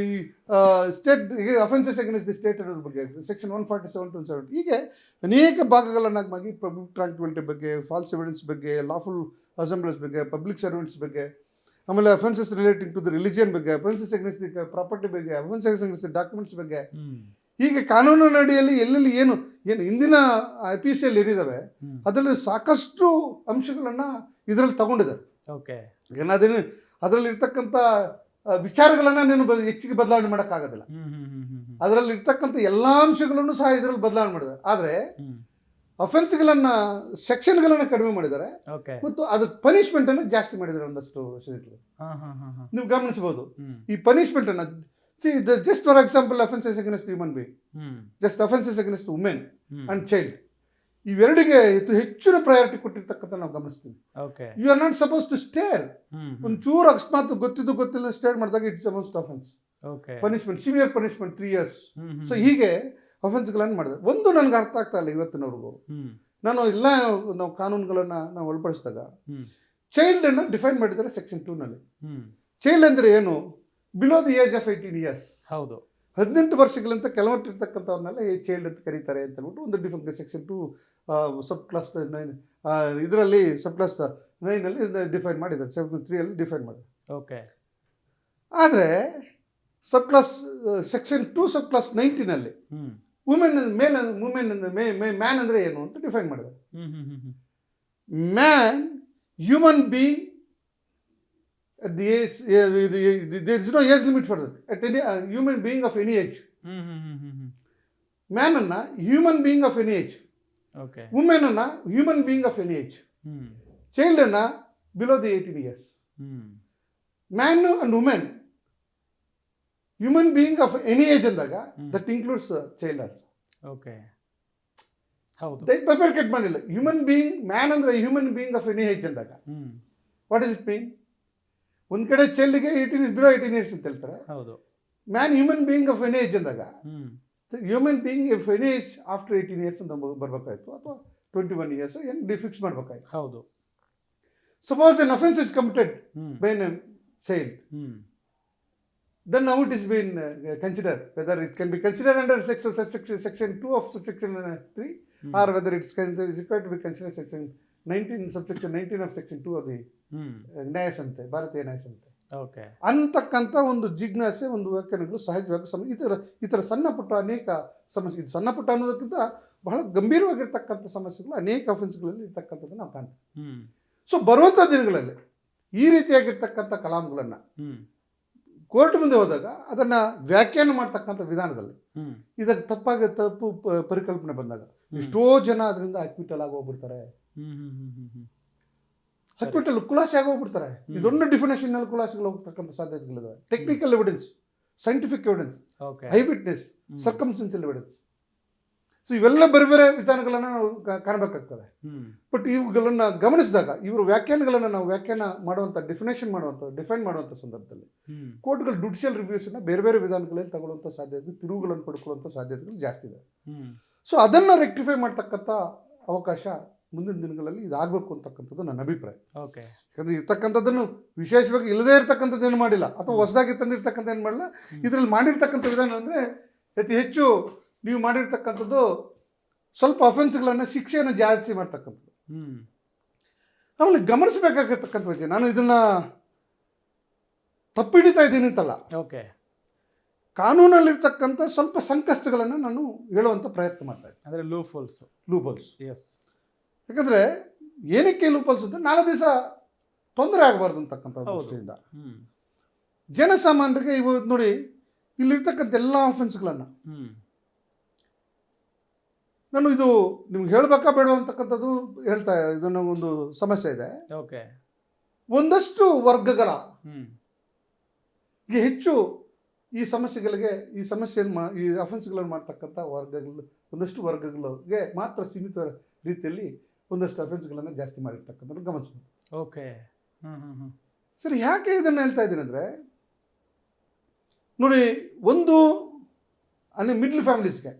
state offences against the state ಅನ್ನೋದ್ರ ಬಗ್ಗೆ ಹೇಳ್ತಾರೆ, ಸೆಕ್ಷನ್ 147 to 170. ಹೀಗೆ ಅನೇಕ ಭಾಗಗಳನ್ನಾಗಿ ಪಬ್ಲಿಕ್ ಟ್ರಾಂಕ್ವಿಲಿಟಿ ಬಗ್ಗೆ, ಫಾಲ್ಸ್ ಎವಿಡೆನ್ಸ್ ಬಗ್ಗೆ, ಲಾಫುಲ್ ಅಸೆಂಬ್ಲೀಸ್ ಬಗ್ಗೆ, ಪಬ್ಲಿಕ್ ಸರ್ವೆಂಟ್ಸ್ ಬಗ್ಗೆ, ಆಮೇಲೆ offences relating to the religion ಬಗ್ಗೆ, ಅಫೆನ್ಸಸ್ ಅಗೇನ್ಸ್ಟ್ ದಿ ಪ್ರಾಪರ್ಟಿ ಬಗ್ಗೆ, ಅಫೆನ್ಸಸ್ ಅಗೇನ್ಸ್ಟ್ ದಿ ಡಾಕ್ಯುಮೆಂಟ್ಸ್ ಬಗ್ಗೆ, ಹೀಗೆ ಕಾನೂನಿನ ಅಡಿಯಲ್ಲಿ ಎಲ್ಲೆಲ್ಲಿ ಏನು ಇಂದಿನ IPC ಏನಿದಾವೆ ಅದರಲ್ಲಿ ಸಾಕಷ್ಟು ಅಂಶಗಳನ್ನು ಇದರಲ್ಲಿ ತಗೊಂಡಿದ್ದಾರೆ. ಏನಾದೇನು ಅದರಲ್ಲಿ ಇರ್ತಕ್ಕಂಥ ವಿಚಾರಗಳನ್ನು ನೀನು ಹೆಚ್ಚಿಗೆ ಬದಲಾವಣೆ ಮಾಡೋಕ್ಕಾಗೋದಿಲ್ಲ. ಅದರಲ್ಲಿ ಇರ್ತಕ್ಕಂಥ ಎಲ್ಲ ಅಂಶಗಳನ್ನು ಸಹ ಇದರಲ್ಲಿ ಬದಲಾವಣೆ ಮಾಡಿದ್ದಾರೆ. ಆದರೆ ಅಫೆನ್ಸ್ಗಳನ್ನು ಸೆಕ್ಷನ್ಗಳನ್ನು ಕಡಿಮೆ ಮಾಡಿದ್ದಾರೆ ಮತ್ತು ಅದ್ರ ಪನಿಷ್ಮೆಂಟ್ ಅನ್ನು ಜಾಸ್ತಿ ಮಾಡಿದ್ದಾರೆ ಒಂದಷ್ಟು ವಿಷಯಗಳು ನೀವು ಗಮನಿಸಬಹುದು. ಈ ಪನಿಷ್ಮೆಂಟ್ ಅನ್ನು just for example offenses against human being, just offenses against women and child, ಇವೆರಡಿಗೆ ಹೆಚ್ಚಿನ ಪ್ರಯಾರಿಟಿ ಕೊಟ್ಟಿರ್ತಕ್ಕಂಥ ನಾವು ಗಮನಿಸ್ತೀವಿ. You are not suppose to stare. ಒಂಚೂರು ಅಕಸ್ಮಾತ್ ಗೊತ್ತಿಲ್ಲ ಸ್ಟೇರ್ ಮಾಡಿದಾಗ it's a most offence, punishment severe punishment 3 years. So ಹೀಗೆ ಅಫೆನ್ಸ್ಗಳನ್ನು ಮಾಡಿದ್ರೆ ಒಂದು ನನಗೆ ಅರ್ಥ ಆಗ್ತಾ ಇಲ್ಲ ಇವತ್ತಿನವರೆಗೂ. ನಾನು ಎಲ್ಲ ನಾವು ಕಾನೂನುಗಳನ್ನು ನಾವು ಒಳಪಡಿಸಿದಾಗ ಚೈಲ್ಡ್ ಅನ್ನು ಡಿಫೈನ್ ಮಾಡಿದ್ದಾರೆ ಸೆಕ್ಷನ್ 2ನಲ್ಲಿ. ಚೈಲ್ಡ್ ಅಂದರೆ ಏನು? Below the age of 18 years. ಹೌದು, 18 ವರ್ಷಗಳಿಂದ ಕೆಲವಟ್ಟು ಇರ್ತಕ್ಕಂಥವ್ರನ್ನೆಲ್ಲ ಚೈಲ್ಡ್ ಅಂತ ಕರೀತಾರೆ ಅಂತ ಹೇಳ್ಬಿಟ್ಟು ಒಂದು ಡಿಫೈನ್ ಸೆಕ್ಷನ್ 2 ಸಬ್ ಕ್ಲಾಸ್ 9 ಇದರಲ್ಲಿ ಸಬ್ ಕ್ಲಾಸ್ 9ನಲ್ಲಿ ಡಿಫೈನ್ ಮಾಡಿದ್ದಾರೆ, ಸೆಕ್ಷನ್ 3ಯಲ್ಲಿ ಡಿಫೈನ್ ಮಾಡಿದ್ದಾರೆ. ಆದರೆ ಸಬ್ ಕ್ಲಾಸ್ ಸೆಕ್ಷನ್ 2 ಸಬ್ ಕ್ಲಾಸ್ 19ನಲ್ಲಿ ವುಮೆನ್ ಮ್ಯಾನ್ ಅಂದರೆ ಏನು ಅಂತ ಡಿಫೈನ್ ಮಾಡಿದ್ದಾರೆ. Man human being at the age, there is no age limit for that. At any human being of any age. Man anna human being of any age. Woman anna human being of any age. Child anna below the 18 years. Man and woman human being of any age andaga that includes child also. ಹೌದು, bifurcate ಮಾಡಿಲ್ಲ. Human being man ಅಂದ್ರೆ human being of any age ಅಂದಾಗ what is it mean? ಒಂದ್ ಕಡೆ ಚೈಲ್ಡ್ಗೆ 18 below 18 years ಅಂತ ಹೇಳ್ತಾರೆ. ಹೌದು, man human being of any age ಅಂದಾಗ human being of any age after 18 years ಅಂತ ಬರ್ಬೇಕಾಯ್ತು, ಅಥವಾ 21 years ಏನು ಫಿಕ್ಸ್ ಮಾಡ್ಬೇಕಾಯ್ತು. ಹೌದು, suppose an offence is committed by A child, then now it is been considered whether it can be considered under section 2 of subsection 3 or whether it's required to be considered section 19 subsection 19 of section 2 of the ನ್ಯಾಯ ಸಂಹಿತೆ, ಭಾರತೀಯ ನ್ಯಾಯ ಸಂಹಿತೆ ಅಂತಕ್ಕಂಥ ಒಂದು ಜಿಜ್ಞಾಸೆ, ಒಂದು ವ್ಯಾಖ್ಯಾನಗಳು ಸಹಜವಾಗಿ ಈ ಥರ ಸಣ್ಣ ಪುಟ್ಟ ಅನೇಕ ಸಮಸ್ಯೆ, ಇದು ಸಣ್ಣ ಪುಟ್ಟ ಅನ್ನೋದಕ್ಕಿಂತ ಬಹಳ ಗಂಭೀರವಾಗಿರ್ತಕ್ಕಂಥ ಸಮಸ್ಯೆಗಳು ಅನೇಕ ಅಫೆನ್ಸ್ಗಳಲ್ಲಿ ಇರ್ತಕ್ಕಂಥದ್ದು ನಾವು ಕಾಣ್ತೀವಿ. ಸೊ ಬರುವಂಥ ದಿನಗಳಲ್ಲಿ ಈ ರೀತಿಯಾಗಿರ್ತಕ್ಕಂಥ ಕಲಾಂಗಳನ್ನು ಕೋರ್ಟ್ ಮುಂದೆ ಹೋದಾಗ ಅದನ್ನು ವ್ಯಾಖ್ಯಾನ ಮಾಡ್ತಕ್ಕಂಥ ವಿಧಾನದಲ್ಲಿ ಇದಕ್ಕೆ ತಪ್ಪು ಪರಿಕಲ್ಪನೆ ಬಂದಾಗ ಎಷ್ಟೋ ಜನ ಅದರಿಂದ ಅಕ್ವಿಟಲ್ ಆಗಿ ಹೋಗ್ಬಿಡ್ತಾರೆ. ಹಾಸ್ಪಿಟಲ್ ಖುಲಾಸೆ ಆಗೋಗ್ಬಿಡ್ತಾರೆ. ಇದೊಂದು ಡಿಫಿನೇಷನ್ ನಲ್ಲಿ ಖುಲಾಸೆಗಳು ಹೋಗ್ತಕ್ಕಂಥ ಸಾಧ್ಯತೆಗಳಿದಾವೆ. Technical evidence, scientific evidence, eye witness, circumstantial evidence. So ಇವೆಲ್ಲ ಬೇರೆ ಬೇರೆ ವಿಧಾನಗಳನ್ನು ನಾವು ಕಾಣಬೇಕಾಗ್ತದೆ. ಬಟ್ ಇವುಗಳನ್ನು ಗಮನಿಸಿದಾಗ ಇವರು ವ್ಯಾಖ್ಯಾನಗಳನ್ನು ನಾವು ವ್ಯಾಖ್ಯಾನ ಮಾಡುವಂಥ ಡಿಫೈನ್ ಮಾಡುವಂಥ ಸಂದರ್ಭದಲ್ಲಿ ಕೋರ್ಟ್ಗಳು ಜುಡಿಷಿಯಲ್ ರಿವ್ಯೂಸನ್ನು ಬೇರೆ ಬೇರೆ ವಿಧಾನಗಳಲ್ಲಿ ತಗೊಳ್ಳುವಂಥ ಸಾಧ್ಯತೆ, ತಿರುವುಗಳನ್ನು ಪಡ್ಕೊಳ್ಳುವಂಥ ಸಾಧ್ಯತೆಗಳು ಜಾಸ್ತಿ ಇದೆ. ಸೊ ಅದನ್ನು ರೆಕ್ಟಿಫೈ ಮಾಡ್ತಕ್ಕಂಥ ಅವಕಾಶ ಮುಂದಿನ ದಿನಗಳಲ್ಲಿ ಇದಾಗಬೇಕು ಅಂತಕ್ಕಂಥದ್ದು ನನ್ನ ಅಭಿಪ್ರಾಯ. ಯಾಕಂದರೆ ಇರ್ತಕ್ಕಂಥದ್ದನ್ನು ವಿಶೇಷವಾಗಿ ಇಲ್ಲದೇ ಇರ್ತಕ್ಕಂಥದ್ದು ಏನು ಮಾಡಿಲ್ಲ, ಅಥವಾ ಹೊಸದಾಗಿ ತಂದಿರ್ತಕ್ಕಂಥ ಏನು ಮಾಡಿಲ್ಲ. ಇದರಲ್ಲಿ ಮಾಡಿರ್ತಕ್ಕಂಥ ವಿಧಾನ ಅಂದರೆ ಅತಿ ಹೆಚ್ಚು ನೀವು ಮಾಡಿರ್ತಕ್ಕಂಥದ್ದು ಸ್ವಲ್ಪ ಅಫೆನ್ಸ್ಗಳನ್ನು ಶಿಕ್ಷೆಯನ್ನು ಜಾಸ್ತಿ ಮಾಡ್ತಕ್ಕಂಥದ್ದು. ಆಮೇಲೆ ಗಮನಿಸಬೇಕಾಗಿರ್ತಕ್ಕಂಥ ವಿಷಯ, ನಾನು ಇದನ್ನು ತಪ್ಪಿಡಿತಾ ಇದ್ದೀನಿ ಅಂತಲ್ಲ, ಕಾನೂನಲ್ಲಿರ್ತಕ್ಕಂಥ ಸ್ವಲ್ಪ ಸಂಕಷ್ಟಗಳನ್ನು ನಾನು ಹೇಳುವಂಥ ಪ್ರಯತ್ನ ಮಾಡ್ತಾ ಇದ್ದೀನಿ. ಅಂದರೆ ಲೂಪೋಲ್ಸ್. ಎಸ್, ಯಾಕಂದರೆ ಏನಕ್ಕೆ ಲೂಪೋಲ್ಸ್ ಅಂತ ನಾಳೆ ದಿವಸ ತೊಂದರೆ ಆಗಬಾರ್ದು ಅಂತಕ್ಕಂಥ ದೃಷ್ಟಿಯಿಂದ ಜನಸಾಮಾನ್ಯರಿಗೆ ಇವತ್ತು ನೋಡಿ ಇಲ್ಲಿರ್ತಕ್ಕಂಥ ಎಲ್ಲ ಆಫೆನ್ಸ್ಗಳನ್ನು ನಾನು ಇದು ನಿಮ್ಗೆ ಹೇಳಬೇಕಾ ಬೇಡ ಅಂತಕ್ಕಂಥದ್ದು ಹೇಳ್ತಾ ಇದನ್ನು ಒಂದು ಸಮಸ್ಯೆ ಇದೆ. ಒಂದಷ್ಟು ವರ್ಗಗಳ ಈಗ ಹೆಚ್ಚು ಈ ಸಮಸ್ಯೆಯನ್ನು ಈ ಅಫೆನ್ಸ್ಗಳನ್ನು ಮಾಡ್ತಕ್ಕಂಥ ವರ್ಗಗಳು ಒಂದಷ್ಟು ವರ್ಗಗಳಿಗೆ ಮಾತ್ರ ಸೀಮಿತ ರೀತಿಯಲ್ಲಿ ಒಂದಷ್ಟು ಅಫೆನ್ಸ್ಗಳನ್ನು ಜಾಸ್ತಿ ಮಾಡಿರ್ತಕ್ಕಂಥದ್ದು ಗಮನಿಸ್ಬೋದು. ಓಕೆ. ಸರಿ, ಯಾಕೆ ಇದನ್ನು ಹೇಳ್ತಾ ಇದ್ದೀನಿ ಅಂದರೆ, ನೋಡಿ, ಒಂದು ಮಿಡ್ಲ್ ಫ್ಯಾಮಿಲೀಸ್ಗೆ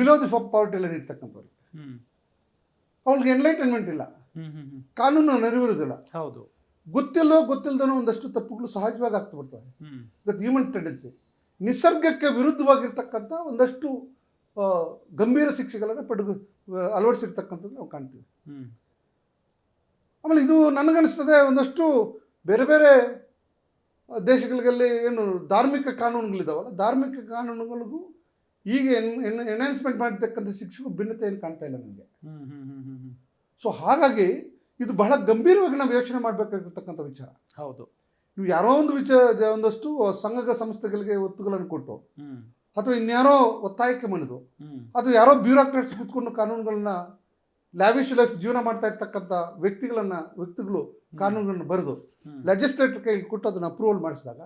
ಬಿಲೋ ದಿ ಪಾವರ್ಟಿ ಲೈನ್ ಇರ್ತಕ್ಕಂಥವ್ರು, ಅವ್ರಿಗೆ ಎನ್ಲೈಟನ್ಮೆಂಟ್ ಇಲ್ಲ, ಕಾನೂನು ಅರಿವಿರೋದಿಲ್ಲ, ಹೌದು, ಗೊತ್ತಿಲ್ಲದನೋ ಒಂದಷ್ಟು ತಪ್ಪುಗಳು ಸಹಜವಾಗಿ ಆಗ್ತಾ ಬರ್ತವೆ. That human tendency. ನಿಸರ್ಗಕ್ಕೆ ವಿರುದ್ಧವಾಗಿರ್ತಕ್ಕಂಥ ಒಂದಷ್ಟು ಗಂಭೀರ ಶಿಕ್ಷೆಗಳನ್ನು ಅಳವಡಿಸಿರ್ತಕ್ಕಂಥದ್ದು ನಾವು ಕಾಣ್ತೀವಿ. ಆಮೇಲೆ ಇದು ನನಗನ್ನಿಸ್ತದೆ, ಒಂದಷ್ಟು ಬೇರೆ ಬೇರೆ ದೇಶಗಳಲ್ಲಿ ಏನು ಧಾರ್ಮಿಕ ಕಾನೂನುಗಳಿದಾವಲ್ಲ, ಧಾರ್ಮಿಕ ಕಾನೂನುಗಳಿಗೂ ಈಗ ಎನ್ಹಾನ್ಸ್ಮೆಂಟ್ ಮಾಡಿರ್ತಕ್ಕಂಥ ಶಿಕ್ಷೆಗೂ ಭಿನ್ನತೆ ಏನು ಕಾಣ್ತಾ ಇಲ್ಲ ನನಗೆ. ಸೊ ಹಾಗಾಗಿ ಇದು ಬಹಳ ಗಂಭೀರವಾಗಿ ನಾವು ಯೋಚನೆ ಮಾಡಬೇಕಾಗಿರ್ತಕ್ಕಂಥ ವಿಚಾರ. ಹೌದು. ನೀವು ಯಾರೋ ಒಂದಷ್ಟು ಸಂಘ ಸಂಸ್ಥೆಗಳಿಗೆ ಒತ್ತುಗಳನ್ನು ಕೊಟ್ಟು, ಅಥವಾ ಇನ್ಯಾರೋ ಒತ್ತಾಯಕ್ಕೆ ಮಣಿದು, ಅಥವಾ ಯಾರೋ ಬ್ಯೂರೋಕ್ರಾಟ್ಸ್ ಕೂತ್ಕೊಂಡು ಕಾನೂನುಗಳನ್ನ ಲ್ಯಾವಿಶ್ ಲೈಫ್ ಜೀವನ ಮಾಡ್ತಾ ಇರ್ತಕ್ಕಂಥ ವ್ಯಕ್ತಿಗಳು ಕಾನೂನುಗಳನ್ನು ಬರೆದು ಲೆಜಿಸ್ಲೇಟರ್ ಕೈಗೆ ಕೊಟ್ಟು ಅದನ್ನು ಅಪ್ರೂವಲ್ ಮಾಡಿಸಿದಾಗ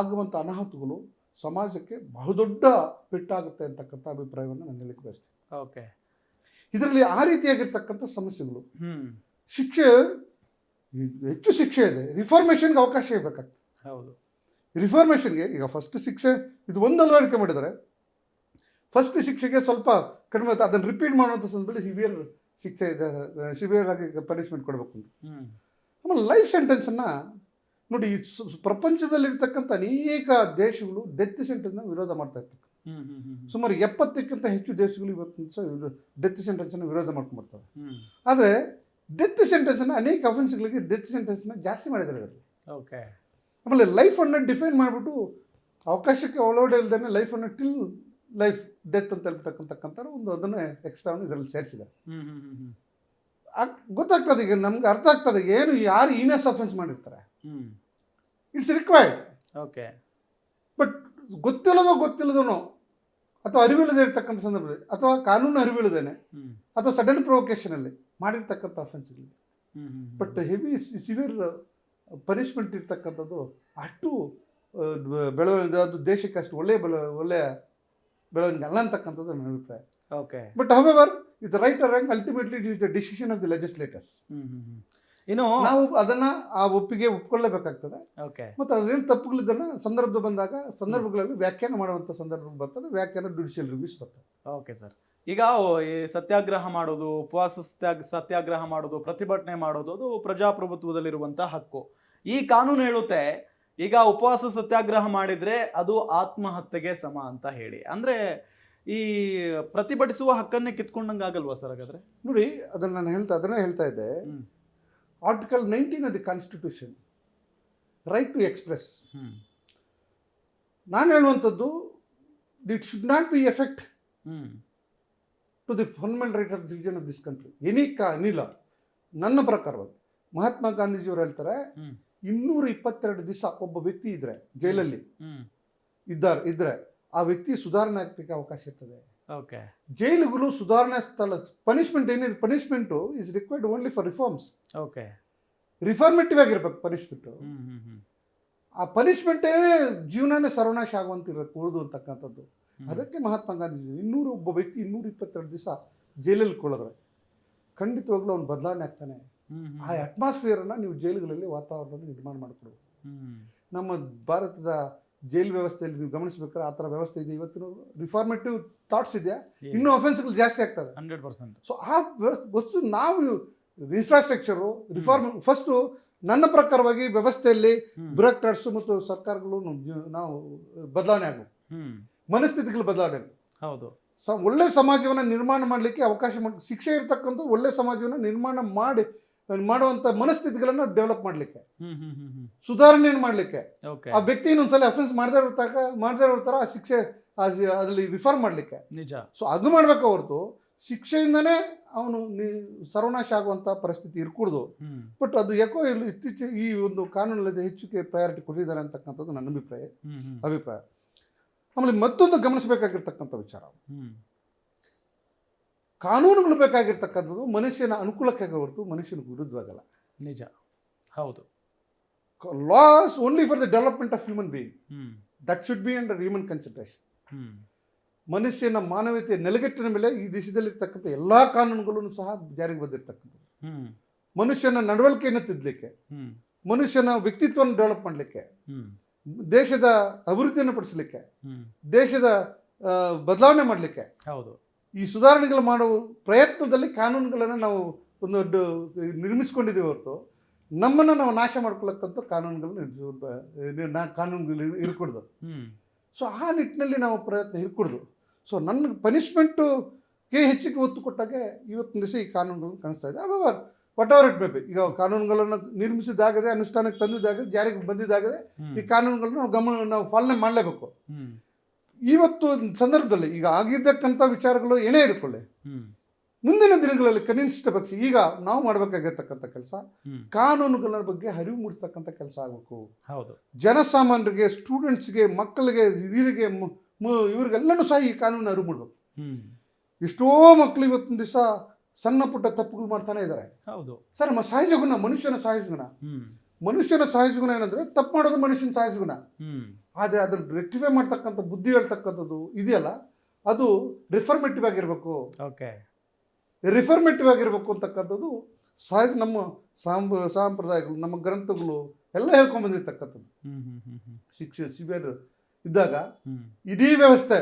ಆಗುವಂಥ ಅನಾಹುತಗಳು ಸಮಾಜಕ್ಕೆ ಬಹುದೊಡ್ಡ ಪೆಟ್ಟಾಗುತ್ತೆ ಅಂತಕ್ಕಂಥ ಅಭಿಪ್ರಾಯವನ್ನು ನಾನು ಹೇಳಲಿಕ್ಕೆ ಬಯಸ್ತೀನಿ. ಓಕೆ. ಇದರಲ್ಲಿ ಆ ರೀತಿಯಾಗಿರ್ತಕ್ಕಂಥ ಸಮಸ್ಯೆಗಳು, ಶಿಕ್ಷೆ ಹೆಚ್ಚು ಶಿಕ್ಷೆ ಇದೆ, ರಿಫಾರ್ಮೇಷನ್ಗೆ ಅವಕಾಶ ಇರಬೇಕಾಗ್ತದೆ. ಹೌದು. ರಿಫಾರ್ಮೇಷನ್ಗೆ ಈಗ ಫಸ್ಟ್ ಶಿಕ್ಷೆ ಇದು ಒಂದು ಅಳವಡಿಕೆ ಮಾಡಿದ್ದಾರೆ, ಫಸ್ಟ್ ಶಿಕ್ಷೆಗೆ ಸ್ವಲ್ಪ ಕಡಿಮೆ ಆಗುತ್ತೆ, ಅದನ್ನು ರಿಪೀಟ್ ಮಾಡುವಂಥ ಸಂದರ್ಭದಲ್ಲಿ ಸಿವಿಯರ್ ಶಿಕ್ಷೆ ಇದೆ, ಸಿವಿಯರ್ ಆಗಿ ಪನಿಷ್ಮೆಂಟ್ ಕೊಡಬೇಕು ಅಂತ. ಆಮೇಲೆ ಲೈಫ್ ಸೆಂಟೆನ್ಸನ್ನು ನೋಡಿ, ಪ್ರಪಂಚದಲ್ಲಿರ್ತಕ್ಕಂಥ ಅನೇಕ ದೇಶಗಳು ಡೆತ್ ಸೆಂಟೆನ್ಸ್ನ ವಿರೋಧ ಮಾಡ್ತಾ ಇರ್ತಕ್ಕಂಥ ಸುಮಾರು 70ಕ್ಕಿಂತ ಹೆಚ್ಚು ದೇಶಗಳು ಇವತ್ತು ಡೆತ್ ಸೆಂಟೆನ್ಸನ್ನು ವಿರೋಧ ಮಾಡ್ಕೊಂಡ್ಬರ್ತವೆ. ಆದರೆ ಡೆತ್ ಸೆಂಟೆನ್ಸನ್ನು ಅನೇಕ ಅಫೆನ್ಸ್ಗಳಿಗೆ ಡೆತ್ ಸೆಂಟೆನ್ಸ್ನ ಜಾಸ್ತಿ ಮಾಡಿದ್ದಾರೆ ಅದರಲ್ಲಿ. ಓಕೆ. ಆಮೇಲೆ ಲೈಫನ್ನು ಡಿಫೈನ್ ಮಾಡಿಬಿಟ್ಟು ಅವಕಾಶಕ್ಕೆ ಒಳಗಡೆ ಇಲ್ದೇ ಲೈಫನ್ನು ಟಿಲ್ ಲೈಫ್ ಡೆತ್ ಅಂತ ಹೇಳ್ಬಿಟ್ಟಕ್ಕಂತಕ್ಕಂಥ ಅದನ್ನು ಎಕ್ಸ್ಟ್ರಾವನ್ನು ಇದರಲ್ಲಿ ಸೇರಿಸಿದ್ದಾರೆ. ಗೊತ್ತಾಗ್ತದೆ, ಈಗ ನಮ್ಗೆ ಅರ್ಥ ಆಗ್ತದೆ ಯಾರು ಈನಸ್ ಅಫೆನ್ಸ್ ಮಾಡಿರ್ತಾರೆ, ಇಟ್ಸ್ ರಿಕ್ವೈರ್ಡ್. ಓಕೆ. ಬಟ್ ಗೊತ್ತಿಲ್ಲದನೋ ಅಥವಾ ಅರಿವಿಲ್ಲದೆ ಇರ್ತಕ್ಕಂಥ ಸಂದರ್ಭದಲ್ಲಿ, ಅಥವಾ ಕಾನೂನು ಅರಿವಿಲ್ಲದೇನೆ, ಅಥವಾ ಸಡನ್ ಪ್ರೊವೊಕೇಶನಲ್ಲಿ ಮಾಡಿರ್ತಕ್ಕಂಥ ಅಫೆನ್ಸ್ಗಳು, ಬಟ್ ಹೆವಿ ಸಿವಿಯರ್ ಪನಿಷ್ಮೆಂಟ್ ಇರ್ತಕ್ಕಂಥದ್ದು ಅಷ್ಟು ಬೆಳವಣಿಗೆ, ಅದು ದೇಶಕ್ಕೆ ಅಷ್ಟು ಒಳ್ಳೆಯ ಬೆಳವಣಿಗೆ ಅಲ್ಲ ಅಂತಕ್ಕಂಥದ್ದು ನನ್ನ ಅಭಿಪ್ರಾಯ. ಓಕೆ. ಬಟ್ ಹವೆವರ್ ಇದು right or wrong, ultimately it is the decision of the legislators. ಇನ್ನು ನಾವು ಅದನ್ನ ಆ ಒಪ್ಪಿಕೊಳ್ಳಬೇಕಾಗ್ತದೆ. ಓಕೆ. ಮತ್ತು ಅದೇನು ತಪ್ಪುಗಳಿದ್ದನ್ನು ಸಂದರ್ಭಗಳಲ್ಲಿ ವ್ಯಾಖ್ಯಾನ ಮಾಡುವಂಥ ಸಂದರ್ಭ ಬರ್ತದೆ, ವ್ಯಾಖ್ಯಾನ ಜುಡಿಷಿಯಲ್ ರಿವ್ಯೂಸ್ ಬರ್ತದೆ. Okay sir. ಈಗ ಈ ಸತ್ಯಾಗ್ರಹ ಮಾಡೋದು, ಉಪವಾಸ ಸತ್ಯಾಗ್ರಹ ಮಾಡೋದು, ಪ್ರತಿಭಟನೆ ಮಾಡೋದು, ಅದು ಪ್ರಜಾಪ್ರಭುತ್ವದಲ್ಲಿರುವಂಥ ಹಕ್ಕು. ಈ ಕಾನೂನು ಹೇಳುತ್ತೆ ಈಗ ಉಪವಾಸ ಸತ್ಯಾಗ್ರಹ ಮಾಡಿದ್ರೆ ಅದು ಆತ್ಮಹತ್ಯೆಗೆ ಸಮ ಅಂತ ಹೇಳಿ. ಅಂದ್ರೆ ಈ ಪ್ರತಿಭಟಿಸುವ ಹಕ್ಕನ್ನೇ ಕಿತ್ಕೊಂಡಂಗೆ ಆಗಲ್ವಾ ಸರ್ ಹಾಗಾದ್ರೆ? ನೋಡಿ, ಅದನ್ನೇ ಹೇಳ್ತಾ ಇದ್ದೆ. Article 19 of the constitution, right to express. ನಾನು ಹೇಳುವಂಥದ್ದು, it should not be effect to the fundamental right of the citizen of this country. ಏನಿಲ್ಲ, ನನ್ನ ಪ್ರಕಾರವಾಗಿ ಮಹಾತ್ಮ ಗಾಂಧೀಜಿಯವರು ಹೇಳ್ತಾರೆ, 222 ದಿವಸ ಒಬ್ಬ ವ್ಯಕ್ತಿ ಇದ್ರೆ ಜೈಲಲ್ಲಿ ಇದ್ರೆ ಆ ವ್ಯಕ್ತಿ ಸುಧಾರಣೆ ಆಗ್ಲಿಕ್ಕೆ ಅವಕಾಶ ಇರ್ತದೆ. ಓಕೆ. ಜೈಲುಗಳು ಸುಧಾರಣೆ ಸ್ಥಳ. Punishment is required only for reforms. Okay. Reformative ಆಗಿರ್ಬೇಕು ಪನಿಷ್ಮೆಂಟು. ಆ ಪನಿಷ್ಮೆಂಟೇ ಜೀವನನೇ ಸರ್ವನಾಶ ಆಗುವಂತಿರುತ್ತೆ ಉಳಿದು ಅಂತಕ್ಕಂಥದ್ದು. ಅದಕ್ಕೆ ಮಹಾತ್ಮ ಗಾಂಧೀಜಿ ಒಬ್ಬ ವ್ಯಕ್ತಿ 222 ದಿವಸ ಜೈಲಲ್ಲಿ ಕೊಳ್ಳೋದ್ರೆ ಖಂಡಿತವಾಗ್ಲೂ ಅವ್ನು ಬದಲಾವಣೆ ಆಗ್ತಾನೆ. ಆ ಅಟ್ಮಾಸ್ಫಿಯರನ್ನು ನೀವು ಜೈಲುಗಳಲ್ಲಿ ವಾತಾವರಣ ನಿರ್ಮಾಣ ಮಾಡಿಕೊಡ್ಬೇಕು. ನಮ್ಮ ಭಾರತದ ಜೈಲ್ ವ್ಯವಸ್ಥೆಯಲ್ಲಿ ನೀವು ಗಮನಿಸಬೇಕಾದ್ರೆ ಆ ಥರ ವ್ಯವಸ್ಥೆ ಇದೆ. ಇವತ್ತು ರಿಫಾರ್ಮೇಟಿವ್ ಥಾಟ್ಸ್ ಇದೆಯಾ, ಇನ್ನೂ ಅಫೆನ್ಸ್ಗಳು ಜಾಸ್ತಿ ಆಗ್ತದೆ 100%. ಸೊ ಆ ವಸ್ತು ನಾವು ಇನ್ಫ್ರಾಸ್ಟ್ರಕ್ಚರು ರಿಫಾರ್ಮ್ ಫಸ್ಟು ನನ್ನ ಪ್ರಕಾರವಾಗಿ ವ್ಯವಸ್ಥೆಯಲ್ಲಿ ಬ್ಯೂರೋಕ್ರಾಟ್ಸು ಮತ್ತು ಸರ್ಕಾರಗಳು ನಾವು ಬದಲಾವಣೆ ಆಗಬೇಕು, ಮನಸ್ಥಿತಿಗಳು ಬದಲಾವಣೆ ಆಗಬೇಕು. ಹೌದು. ಒಳ್ಳೆ ಸಮಾಜವನ್ನು ನಿರ್ಮಾಣ ಮಾಡಲಿಕ್ಕೆ ಅವಕಾಶ ಶಿಕ್ಷೆ ಇರ್ತಕ್ಕಂಥ ಒಳ್ಳೆ ಸಮಾಜವನ್ನು ನಿರ್ಮಾಣ ಮಾಡುವಂಥ ಮನಸ್ಥಿತಿಗಳನ್ನು ಡೆವಲಪ್ ಮಾಡಲಿಕ್ಕೆ, ಸುಧಾರಣೆಯನ್ನು ಮಾಡಲಿಕ್ಕೆ, ಆ ವ್ಯಕ್ತಿ ಇನ್ನೊಂದ್ಸಲ ಅಫೆನ್ಸ್ ಮಾಡದೇ ಇರ್ತಾರ ಆ ಶಿಕ್ಷೆ ಅದರಲ್ಲಿ ರಿಫಾರ್ಮ್ ಮಾಡಲಿಕ್ಕೆ. ನಿಜ. ಸೊ ಅದು ಮಾಡಬೇಕು ಹೊರತು ಶಿಕ್ಷೆಯಿಂದನೇ ಅವನು ಸರ್ವನಾಶ ಆಗುವಂಥ ಪರಿಸ್ಥಿತಿ ಇರ್ಕೂಡ್ದು. ಬಟ್ ಅದು ಯಾಕೋ ಇತ್ತೀಚೆಗೆ ಈ ಒಂದು ಕಾನೂನಲ್ಲಿ ಹೆಚ್ಚಿಗೆ ಪ್ರಯಾರಿಟಿ ಕೊಟ್ಟಿದ್ದಾರೆ ಅಂತಕ್ಕಂಥದ್ದು ನನ್ನ ಅಭಿಪ್ರಾಯ. ಆಮೇಲೆ ಮತ್ತೊಂದು ಗಮನಿಸಬೇಕಾಗಿರ್ತಕ್ಕಂಥ ವಿಚಾರ, ಕಾನೂನುಗಳು ಬೇಕಾಗಿರ್ತಕ್ಕಂಥದ್ದು ಮನುಷ್ಯನ ಅನುಕೂಲಕ್ಕಾಗಿ ಹೊರತು ಮನುಷ್ಯನ ವಿರುದ್ಧವಾಗಲ್ಲ. ನಿಜ. ಹೌದು. laws only for the development of human being. Hmm That should be under human consideration. ಹ್ಮ್ ಮನುಷ್ಯನ ಮಾನವೀಯತೆಯ ನೆಲೆಗಟ್ಟಿನ ಮೇಲೆ ಈ ದೇಶದಲ್ಲಿರ್ತಕ್ಕಂಥ ಎಲ್ಲ ಕಾನೂನುಗಳನ್ನು ಸಹ ಜಾರಿಗೆ ಬಂದಿರತಕ್ಕಂಥದ್ದು. ಹ್ಮ್ ಮನುಷ್ಯನ ನಡವಳಿಕೆಯನ್ನು ತಿದ್ದಲಿಕ್ಕೆ, ಹ್ಮ್ ಮನುಷ್ಯನ ವ್ಯಕ್ತಿತ್ವವನ್ನು ಡೆವಲಪ್ ಮಾಡಲಿಕ್ಕೆ, ಹ್ಮ್ ದೇಶದ ಅಭಿವೃದ್ಧಿಯನ್ನು ಪಡಿಸಲಿಕ್ಕೆ, ಹ್ಮ್ ದೇಶದ ಬದಲಾವಣೆ ಮಾಡಲಿಕ್ಕೆ, ಹೌದು. ಈ ಸುಧಾರಣೆಗಳು ಮಾಡುವ ಪ್ರಯತ್ನದಲ್ಲಿ ಕಾನೂನುಗಳನ್ನು ನಾವು ಒಂದು ನಿರ್ಮಿಸ್ಕೊಂಡಿದ್ದೀವಿ ಹೊರತು ನಮ್ಮನ್ನು ನಾವು ನಾಶ ಮಾಡ್ಕೊಳ್ಳಕ್ಕಂಥ ಕಾನೂನುಗಳು ಇರ್ಕೊಡ್ದು. ಹ್ಮ್ ಸೊ ಆ ನಿಟ್ಟಿನಲ್ಲಿ ನಾವು ಪ್ರಯತ್ನ ಇರ್ಕೊಡ್ದು. ಸೊ ನನ್ನ ಪನಿಷ್ಮೆಂಟ್ಗೆ ಹೆಚ್ಚಿಗೆ ಒತ್ತು ಕೊಟ್ಟಾಗೆ ಇವತ್ತಿನ ದಿವಸ ಈ ಕಾನೂನುಗಳು ಕಾಣಿಸ್ತಾ ಇದೆ. ಅವಾಗ what ever it may be, ಈಗ ಕಾನೂನುಗಳನ್ನು ನಿರ್ಮಿಸಿದಾಗದೆ, ಅನುಷ್ಠಾನಕ್ಕೆ ತಂದಿದ್ದಾಗದೆ, ಜಾರಿಗೆ ಬಂದಿದ್ದಾಗದೆ ಈ ಕಾನೂನುಗಳನ್ನು ನಾವು ಪಾಲನೆ ಮಾಡಲೇಬೇಕು. ಹ್ಮ್ ಇವತ್ತು ಸಂದರ್ಭದಲ್ಲಿ ಈಗ ಆಗಿದ್ದಕ್ಕಂಥ ವಿಚಾರಗಳು ಏನೇ ಇರ್ಕೊಳ್ಳಿ, ಹ್ಮ್ ಮುಂದಿನ ದಿನಗಳಲ್ಲಿ ಕನಿಷ್ಠ ಪಕ್ಷ ಈಗ ನಾವು ಮಾಡಬೇಕಾಗಿರ್ತಕ್ಕಂಥ ಕೆಲಸ ಹ್ಮ್ ಕಾನೂನುಗಳ ಬಗ್ಗೆ ಅರಿವು ಮೂಡಿಸ್ತಕ್ಕಂಥ ಕೆಲಸ ಆಗಬೇಕು. ಹೌದು. ಜನಸಾಮಾನ್ಯರಿಗೆ, ಸ್ಟೂಡೆಂಟ್ಸ್ಗೆ, ಮಕ್ಕಳಿಗೆ, ಹಿರಿಯರಿಗೆ, ಇವ್ರಿಗೆಲ್ಲನೂ ಸಹ ಈ ಕಾನೂನು ಅರಿವು ಮೂಡಬೇಕು. ಹ್ಮ್ ಎಷ್ಟೋ ಮಕ್ಕಳು ಇವತ್ತಿನ ದಿವಸ ಸಣ್ಣ ಪುಟ್ಟ ತಪ್ಪುಗಳು ಮಾಡ್ತಾನೆ ಇದ್ದಾರೆ. ಹೌದು ಸರ್, ಸಹಜ ಗುಣ, ಮನುಷ್ಯನ ಸಹಜ ಗುಣ. ಹ್ಮ್ ಮನುಷ್ಯನ ಸಹಜ ಗುಣ ಏನಂದ್ರೆ ತಪ್ಪು ಮಾಡೋದು ಮನುಷ್ಯನ ಸಹಜ ಗುಣ. ಹ್ಮ್ ಆದರೆ ಅದನ್ನು ರೆಕ್ಟಿಫೈ ಮಾಡ್ತಕ್ಕಂಥ ಬುದ್ಧಿ ಹೇಳ್ತಕ್ಕಂಥದ್ದು ಇದೆಯಲ್ಲ, ಅದು ರಿಫರ್ಮೇಟಿವ್ ಆಗಿರಬೇಕು. ಓಕೆ. ರಿಫರ್ಮೇಟಿವ್ ಆಗಿರಬೇಕು ಅಂತಕ್ಕಂಥದ್ದು ಸಹಜ. ನಮ್ಮ ಸಾಂಪ್ರದಾಯಗಳು, ನಮ್ಮ ಗ್ರಂಥಗಳು ಎಲ್ಲ ಹೇಳ್ಕೊಂಡು ಬಂದಿರ್ತಕ್ಕಂಥದ್ದು. ಹ್ಮ್ ಹ್ಮ್ ಹ್ಮ್ ಹ್ಮ್ ಶಿಕ್ಷೆ ಸಿವಿಯರ್ ಇದ್ದಾಗ ಹ್ಮ್ ಇಡೀ ವ್ಯವಸ್ಥೆ,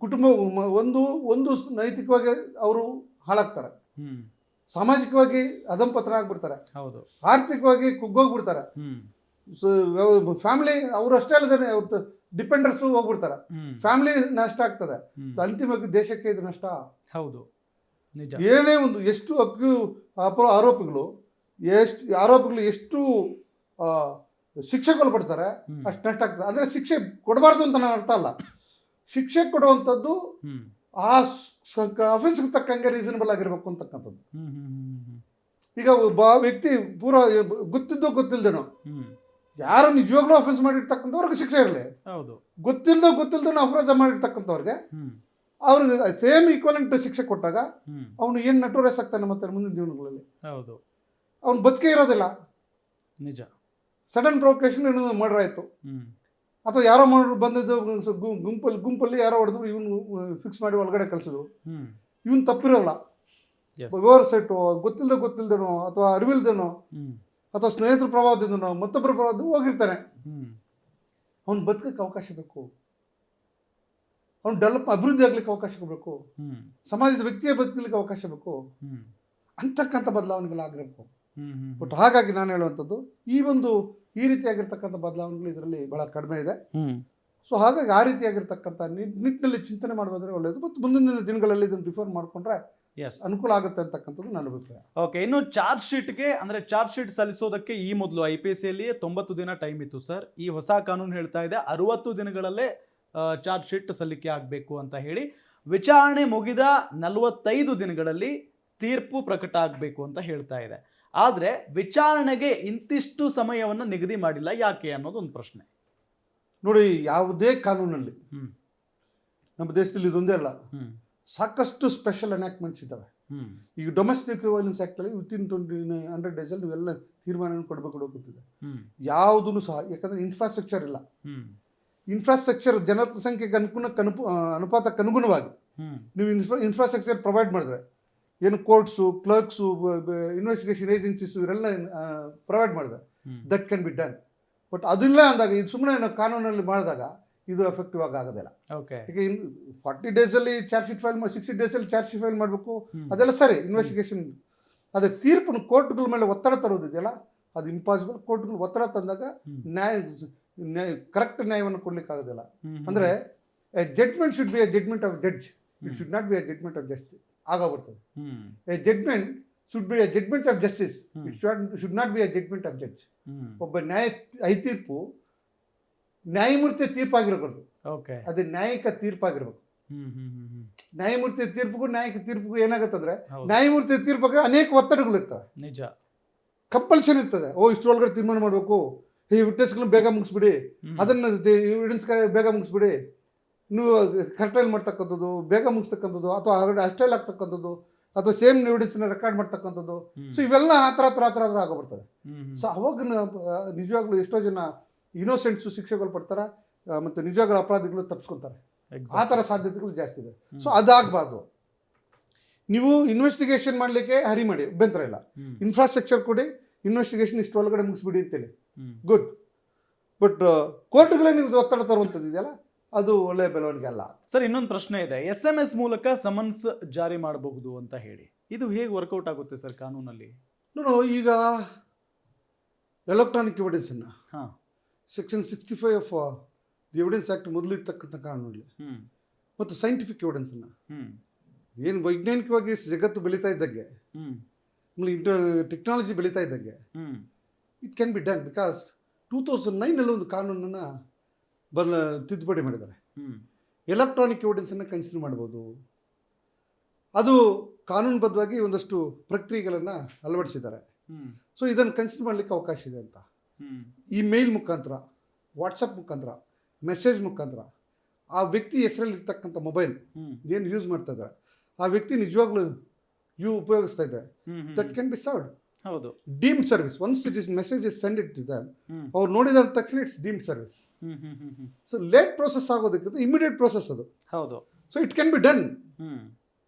ಕುಟುಂಬ ಒಂದು ನೈತಿಕವಾಗಿ ಅವರು ಹಾಳಾಗ್ತಾರೆ, ಹ್ಮ್ ಸಾಮಾಜಿಕವಾಗಿ ಅಧಂಪತ್ರ ಆಗ್ಬಿಡ್ತಾರೆ, ಹೌದು. ಆರ್ಥಿಕವಾಗಿ ಕುಗ್ಗೋಗ್ಬಿಡ್ತಾರೆ. ಹ್ಮ್ ಸೊ ಫ್ಯಾಮಿಲಿ ಅವರು ಅಷ್ಟೇ ಅಲ್ಲದೆ ಅವ್ರ ಡಿಪೆಂಡರ್ಸು ಹೋಗ್ಬಿಡ್ತಾರೆ. ಹ್ಮ್ ಫ್ಯಾಮಿಲಿ ನಷ್ಟ ಆಗ್ತದೆ. ಹ್ಮ್ ಅಂತಿಮವಾಗಿ ದೇಶಕ್ಕೆ ಇದು ನಷ್ಟ. ಹೌದು, ನಿಜ. ಏನೇ ಒಂದು ಎಷ್ಟು ಆರೋಪಿಗಳು ಎಷ್ಟು ಶಿಕ್ಷೆಗಳು ಪಡ್ತಾರೆ ಹ್ಮ್ ಅಷ್ಟು ನಷ್ಟ ಆಗ್ತದೆ. ಅಂದರೆ ಶಿಕ್ಷೆ ಕೊಡಬಾರ್ದು ಅಂತ ನಾನು ಅರ್ಥ ಅಲ್ಲ. ಶಿಕ್ಷೆ ಕೊಡುವಂಥದ್ದು ಹ್ಮ್ ಆ ಅಫೆನ್ಸ್ಗೆ ತಕ್ಕಂಗೆ ರೀಸನಬಲ್ ಆಗಿರ್ಬೇಕು ಅಂತಕ್ಕಂಥದ್ದು. ಹ್ಮ್ ಹ್ಮ್ ಹ್ಮ್ ಹ್ಮ್ ಈಗ ಒಬ್ಬ ವ್ಯಕ್ತಿ ಪೂರ ಗೊತ್ತಿಲ್ದೇನೋ ಹ್ಮ್ ಯಾರು ನಿಜವಾಗ್ಲೂ ಅಫೆನ್ಸ್ ಮಾಡಿರ್ತಕ್ಕಂಥವ್ರಿಗೆ ಶಿಕ್ಷೆ ಇರಲಿ, ಹೌದು. ಗೊತ್ತಿಲ್ದೇನೋ ಅಪರಾಧ ಮಾಡಿರ್ತಕ್ಕಂಥವ್ರಿಗೆ ಹ್ಮ್ ಅವ್ರಿಗೆ ಸೇಮ್ ಈಕ್ವಲೆಂಟ್ ಶಿಕ್ಷೆ ಕೊಟ್ಟಾಗ ಹ್ಮ್ ಅವನು ಏನು ನಟೋರಿಯಸ್ ಆಗ್ತಾನೆ ಮತ್ತೆ ಮುಂದಿನ ಜೀವನಗಳಲ್ಲಿ. ಹೌದು, ಅವ್ನು ಬದುಕೇ ಇರೋದಿಲ್ಲ. ನಿಜ. ಸಡನ್ ಪ್ರೊವೊಕೇಶನ್ ಏನೋ ಮರ್ಡರ್ ಆಯಿತು, ಹ್ಮ್ ಅಥವಾ ಯಾರೋ ಮಾಡೋರು ಬಂದಿದ್ದು ಗುಂಪಲ್ಲಿ ಯಾರೋ ಹೊಡೆದ್ರು, ಇವನು ಫಿಕ್ಸ್ ಮಾಡಿ ಒಳಗಡೆ ಕಳಿಸಿದ್ರು. ಹ್ಮ್ ಇವನು ತಪ್ಪಿರಲ್ಲ, ಎಸ್. ಓವರ್ ಸೆಟ್ಟು ಗೊತ್ತಿಲ್ದೇನೋ ಅಥವಾ ಅರಿವಿಲ್ದೇನೋ ಹ್ಮ್ ಅಥವಾ ಸ್ನೇಹಿತರ ಪ್ರಭಾವದಿಂದನೋ ಮತ್ತೊಬ್ಬರ ಪ್ರಭಾವದಿಂದ ಹೋಗಿರ್ತಾನೆ. ಹ್ಮ್ ಅವ್ನು ಬದುಕಕ್ಕೆ ಅವಕಾಶ ಬೇಕು, ಅವ್ನು ಅಭಿವೃದ್ಧಿ ಆಗ್ಲಿಕ್ಕೆ ಅವಕಾಶ ಬೇಕು, ಹ್ಮ್ ಸಮಾಜದ ವ್ಯಕ್ತಿಯ ಬದುಕಲಿಕ್ಕೆ ಅವಕಾಶ ಬೇಕು ಹ್ಮ್ ಅಂತಕ್ಕಂಥ ಬದಲಾವಣೆಗಳಾಗಿರಬೇಕು. ಹ್ಮ್ ಹ್ಮ್ ಬಟ್ ಹಾಗಾಗಿ ನಾನು ಹೇಳುವಂಥದ್ದು ಈ ರೀತಿಯಾಗಿರ್ತಕ್ಕಂಥ ಬದಲಾವಣೆಗಳು ಇದರಲ್ಲಿ ಬಹಳ ಕಡಿಮೆ ಇದೆ. ಹ್ಮ್ ಸೊ ಹಾಗಾಗಿ ಆ ರೀತಿಯಾಗಿರ್ತಕ್ಕಂಥ ನಿಟ್ಟಿನಲ್ಲಿ ಚಿಂತನೆ ಮಾಡೋದಾದ್ರೆ ಒಳ್ಳೆಯದು. ಮತ್ತು ಮುಂದಿನ ದಿನಗಳಲ್ಲಿ ಇದನ್ನು ರಿಫರ್ ಮಾಡಿಕೊಂಡ್ರೆ ಎಸ್, ಅನುಕೂಲ ಆಗುತ್ತೆ ಅಂತಕ್ಕಂಥದ್ದು ನನ್ನ ಅಭಿಪ್ರಾಯ. ಓಕೆ. ಇನ್ನು ಚಾರ್ಜ್ ಶೀಟ್ಗೆ ಅಂದ್ರೆ ಚಾರ್ಜ್ ಶೀಟ್ ಸಲ್ಲಿಸೋದಕ್ಕೆ ಈ ಮೊದಲು IPCಯಲ್ಲಿ 90 ದಿನ ಟೈಮ್ ಇತ್ತು ಸರ್. ಈ ಹೊಸ ಕಾನೂನು ಹೇಳ್ತಾ ಇದೆ 60 ದಿನಗಳಲ್ಲೇ ಚಾರ್ಜ್ ಶೀಟ್ ಸಲ್ಲಿಕೆ ಆಗಬೇಕು ಅಂತ ಹೇಳಿ. ವಿಚಾರಣೆ ಮುಗಿದ 45 ದಿನಗಳಲ್ಲಿ ತೀರ್ಪು ಪ್ರಕಟ ಆಗಬೇಕು ಅಂತ ಹೇಳ್ತಾ ಇದೆ. ಆದರೆ ವಿಚಾರಣೆಗೆ ಇಂತಿಷ್ಟು ಸಮಯವನ್ನು ನಿಗದಿ ಮಾಡಿಲ್ಲ, ಯಾಕೆ ಅನ್ನೋದು ಒಂದು ಪ್ರಶ್ನೆ. ನೋಡಿ, ಯಾವುದೇ ಕಾನೂನಲ್ಲಿ ಹ್ಮ್ ನಮ್ಮ ದೇಶದಲ್ಲಿ ಇದೊಂದೇ ಅಲ್ಲ, ಹ್ಮ್ ಸಾಕಷ್ಟು ಸ್ಪೆಷಲ್ ಅನಾಕ್ಟ್ಮೆಂಟ್ಸ್ ಇದ್ದಾವೆ. ಹ್ಮ್ ಈಗ ಡೊಮೆಸ್ಟಿಕ್ ವೈಲೆನ್ಸ್ ಆ್ಯಕ್ಟಲ್ಲಿ ವಿತಿನ್ 100 ಡೇಸಲ್ಲಿ ನೀವೆಲ್ಲ ತೀರ್ಮಾನ ಕೊಡಬೇಕಿದೆ. ಹ್ಮ್ ಯಾವುದೂ ಸಹ, ಯಾಕಂದರೆ ಇನ್ಫ್ರಾಸ್ಟ್ರಕ್ಚರ್ ಇಲ್ಲ. ಹ್ಮ್ ಇನ್ಫ್ರಾಸ್ಟ್ರಕ್ಚರ್ ಜನಸಂಖ್ಯೆಗೆ ಅನುಪಾತಕ್ಕೆ ಅನುಗುಣವಾಗಿ ಹ್ಮ್ ನೀವು ಇನ್ಫ್ರಾಸ್ಟ್ರಕ್ಚರ್ ಪ್ರೊವೈಡ್ ಮಾಡಿದ್ರೆ, ಏನು ಕೋರ್ಟ್ಸು, ಕ್ಲರ್ಕ್ಸು, ಇನ್ವೆಸ್ಟಿಗೇಷನ್ ಏಜೆನ್ಸೀಸು ಇವರೆಲ್ಲ ಪ್ರೊವೈಡ್ ಮಾಡಿದ್ರೆ that can be done. But ಅದಿಲ್ಲ ಅಂದಾಗ, ಇದು ಸುಮ್ಮನೆ ನಾವು ಕಾನೂನಲ್ಲಿ ಮಾಡಿದಾಗ ಇದು ಎಫೆಕ್ಟಿವ್ ಆಗೋದಿಲ್ಲ. ಓಕೆ. ಈಗ 40 ಡೇಸಲ್ಲಿ ಚಾರ್ಜ್ ಶೀಟ್ ಫೈಲ್ 60 ಡೇಸಲ್ಲಿ ಚಾರ್ಜ್ ಶೀಟ್ ಫೈಲ್ ಮಾಡಬೇಕು, ಅದೆಲ್ಲ ಸರಿ ಇನ್ವೆಸ್ಟಿಗೇಷನ್. ಅದೇ ತೀರ್ಪನ್ನು ಕೋರ್ಟ್ಗಳ ಮೇಲೆ ಒತ್ತಡ ತರೋದಿದೆಯಲ್ಲ, ಅದು ಇಂಪಾಸಿಬಲ್. ಕೋರ್ಟ್ಗಳು ಒತ್ತಡ ತಂದಾಗ ಕರೆಕ್ಟ್ ನ್ಯಾಯವನ್ನು ಕೊಡ್ಲಿಕ್ಕೆ ಆಗೋದಿಲ್ಲ. ಅಂದರೆ judgement should be a judgement of judge, it should not be a judgement of justice ಆಗೋಗ್ಬಿಡ್ತದೆ. A judgement should be a judgement of justice, it should not be a judgement of judge. ಒಬ್ಬ ತೀರ್ಪು ನ್ಯಾಯಮೂರ್ತಿಯ ತೀರ್ಪಾಗಿರಬಾರ್ದು, okay, ಅದು ನ್ಯಾಯಿಕ ತೀರ್ಪಾಗಿರ್ಬೇಕು. ನ್ಯಾಯಮೂರ್ತಿಯ ತೀರ್ಪಿಗೂ ನ್ಯಾಯಿಕ ತೀರ್ಪಿಗೂ ಏನಾಗುತ್ತಂದ್ರೆ, ನ್ಯಾಯಮೂರ್ತಿಯ ತೀರ್ಪಾಗ ಅನೇಕ ಒತ್ತಡಗಳು ಇರ್ತವೆ, ನಿಜ, compulsion ಇರ್ತದೆ. ಇಷ್ಟರೊಳಗಡೆ ತೀರ್ಮಾನ ಮಾಡಬೇಕು, ಈ ವಿಟ್ನೆಸ್ಗಳನ್ನ ಬೇಗ ಮುಗಿಸ್ಬಿಡಿ, ಅದನ್ನು ಎವಿಡೆನ್ಸ್ ಬೇಗ ಮುಗಿಸ್ಬಿಡಿ, ನೀವು ಕರ್ಟೈಲ್ ಮಾಡ್ತಕ್ಕಂಥದ್ದು, ಬೇಗ ಮುಗಿಸ್ತಕ್ಕಂಥದ್ದು, ಅಥವಾ ಅಷ್ಟೈಲ್ ಆಗ್ತಕ್ಕಂಥದ್ದು, ಅಥವಾ ಸೇಮ್ ಎವಿಡೆನ್ಸ್ನ ರೆಕಾರ್ಡ್ ಮಾಡ್ತಕ್ಕಂಥದ್ದು. ಸೊ ಇವೆಲ್ಲ ಹತ್ರ ಆಗೋಗ್ಬಿಡ್ತದೆ. ಸೊ ಅವಾಗ ನಿಜವಾಗ್ಲೂ ಎಷ್ಟೋ ಜನ ಇನ್ನೋಸೆಂಟ್ಸು ಶಿಕ್ಷೆಗೊಳಪಡ್ತಾರೆ ಮತ್ತು ನಿಜವಾಗ್ಲೂ ಅಪರಾಧಿಗಳು ತಪ್ಪಿಸ್ಕೊತಾರೆ. ಆ ಥರ ಸಾಧ್ಯತೆಗಳು ಜಾಸ್ತಿ ಇದೆ. ಸೊ ಅದಾಗಬಾರ್ದು. ನೀವು ಇನ್ವೆಸ್ಟಿಗೇಷನ್ ಮಾಡಲಿಕ್ಕೆ ಹರಿ ಮಾಡಿ, ಅಭ್ಯಂತರ ಇಲ್ಲ. ಇನ್ಫ್ರಾಸ್ಟ್ರಕ್ಚರ್ ಕೊಡಿ, ಇನ್ವೆಸ್ಟಿಗೇಷನ್ ಇಷ್ಟು ಒಳಗಡೆ ಮುಗಿಸ್ಬಿಡಿ ಅಂತೇಳಿ, ಗುಡ್. ಬಟ್ ಕೋರ್ಟ್ಗಳೇ ನೀವು ಒತ್ತಡ ತರುವಂಥದ್ದು ಇದೆಯಲ್ಲ, ಅದು ಒಳ್ಳೆಯ ಬೆಳವಣಿಗೆ ಅಲ್ಲ. ಸರ್, ಇನ್ನೊಂದು ಪ್ರಶ್ನೆ ಇದೆ. SMS ಮೂಲಕ ಸಮನ್ಸ್ ಜಾರಿ ಮಾಡಬಹುದು ಅಂತ ಹೇಳಿ, ಇದು ಹೇಗೆ ವರ್ಕೌಟ್ ಆಗುತ್ತೆ ಸರ್ ಕಾನೂನಲ್ಲಿ? ಈಗ ಎಲೆಕ್ಟ್ರಾನಿಕ್ ಎವಿಡೆನ್ಸನ್ನು section 65 of the evidence act ಮೊದಲಿರ್ತಕ್ಕಂಥ ಕಾನೂನಲ್ಲಿ ಮತ್ತು ಸೈಂಟಿಫಿಕ್ ಎವಿಡೆನ್ಸನ್ನು ಏನು ವೈಜ್ಞಾನಿಕವಾಗಿ ಜಗತ್ತು ಬೆಳೀತಾ ಇದ್ದಂಗೆ, ಟೆಕ್ನಾಲಜಿ ಬೆಳೀತಾ ಇದ್ದಂಗೆ it can be done. Because 2009 ಒಂದು ಕಾನೂನನ್ನು ತಿದ್ದುಪಡಿ ಮಾಡಿದ್ದಾರೆ. ಎಲೆಕ್ಟ್ರಾನಿಕ್ ಎವಿಡೆನ್ಸನ್ನು ಕನ್ಸಿಡರ್ ಮಾಡ್ಬೋದು. ಅದು ಕಾನೂನುಬದ್ಧವಾಗಿ ಒಂದಷ್ಟು ಪ್ರಕ್ರಿಯೆಗಳನ್ನು ಅಳವಡಿಸಿದ್ದಾರೆ. ಸೊ ಇದನ್ನು ಕನ್ಸಿಡರ್ ಮಾಡಲಿಕ್ಕೆ ಅವಕಾಶ ಇದೆ ಅಂತ. ಇಮೇಲ್ ಮುಖಾಂತರ, ವಾಟ್ಸಪ್ ಮುಖಾಂತರ, ಮೆಸೇಜ್ ಮುಖಾಂತರ ಆ ವ್ಯಕ್ತಿ ಹೆಸರಲ್ಲಿ ಇರ್ತಕ್ಕಂಥ ಮೊಬೈಲ್ ಏನು ಯೂಸ್ ಮಾಡ್ತಾ ಇದ್ದಾರೆ, ಆ ವ್ಯಕ್ತಿ ನಿಜವಾಗ್ಲೂ ಉಪಯೋಗಿಸ್ತಾ ಇದ್ದಾರೆ, ದಟ್ ಕ್ಯಾನ್ ಬಿ ಸರ್ವ್ಡ್. ಹೌದು, deemed service. Once it is message is send it to them, ಅವ್ರು ನೋಡಿದ ತಕ್ಷಣ it's deemed service. So late process ಆಗೋದಕ್ಕಿಂತ ಇಮಿಡಿಯೇಟ್ ಪ್ರೋಸೆಸ್ ಅದು. ಹೌದು. So it can be done,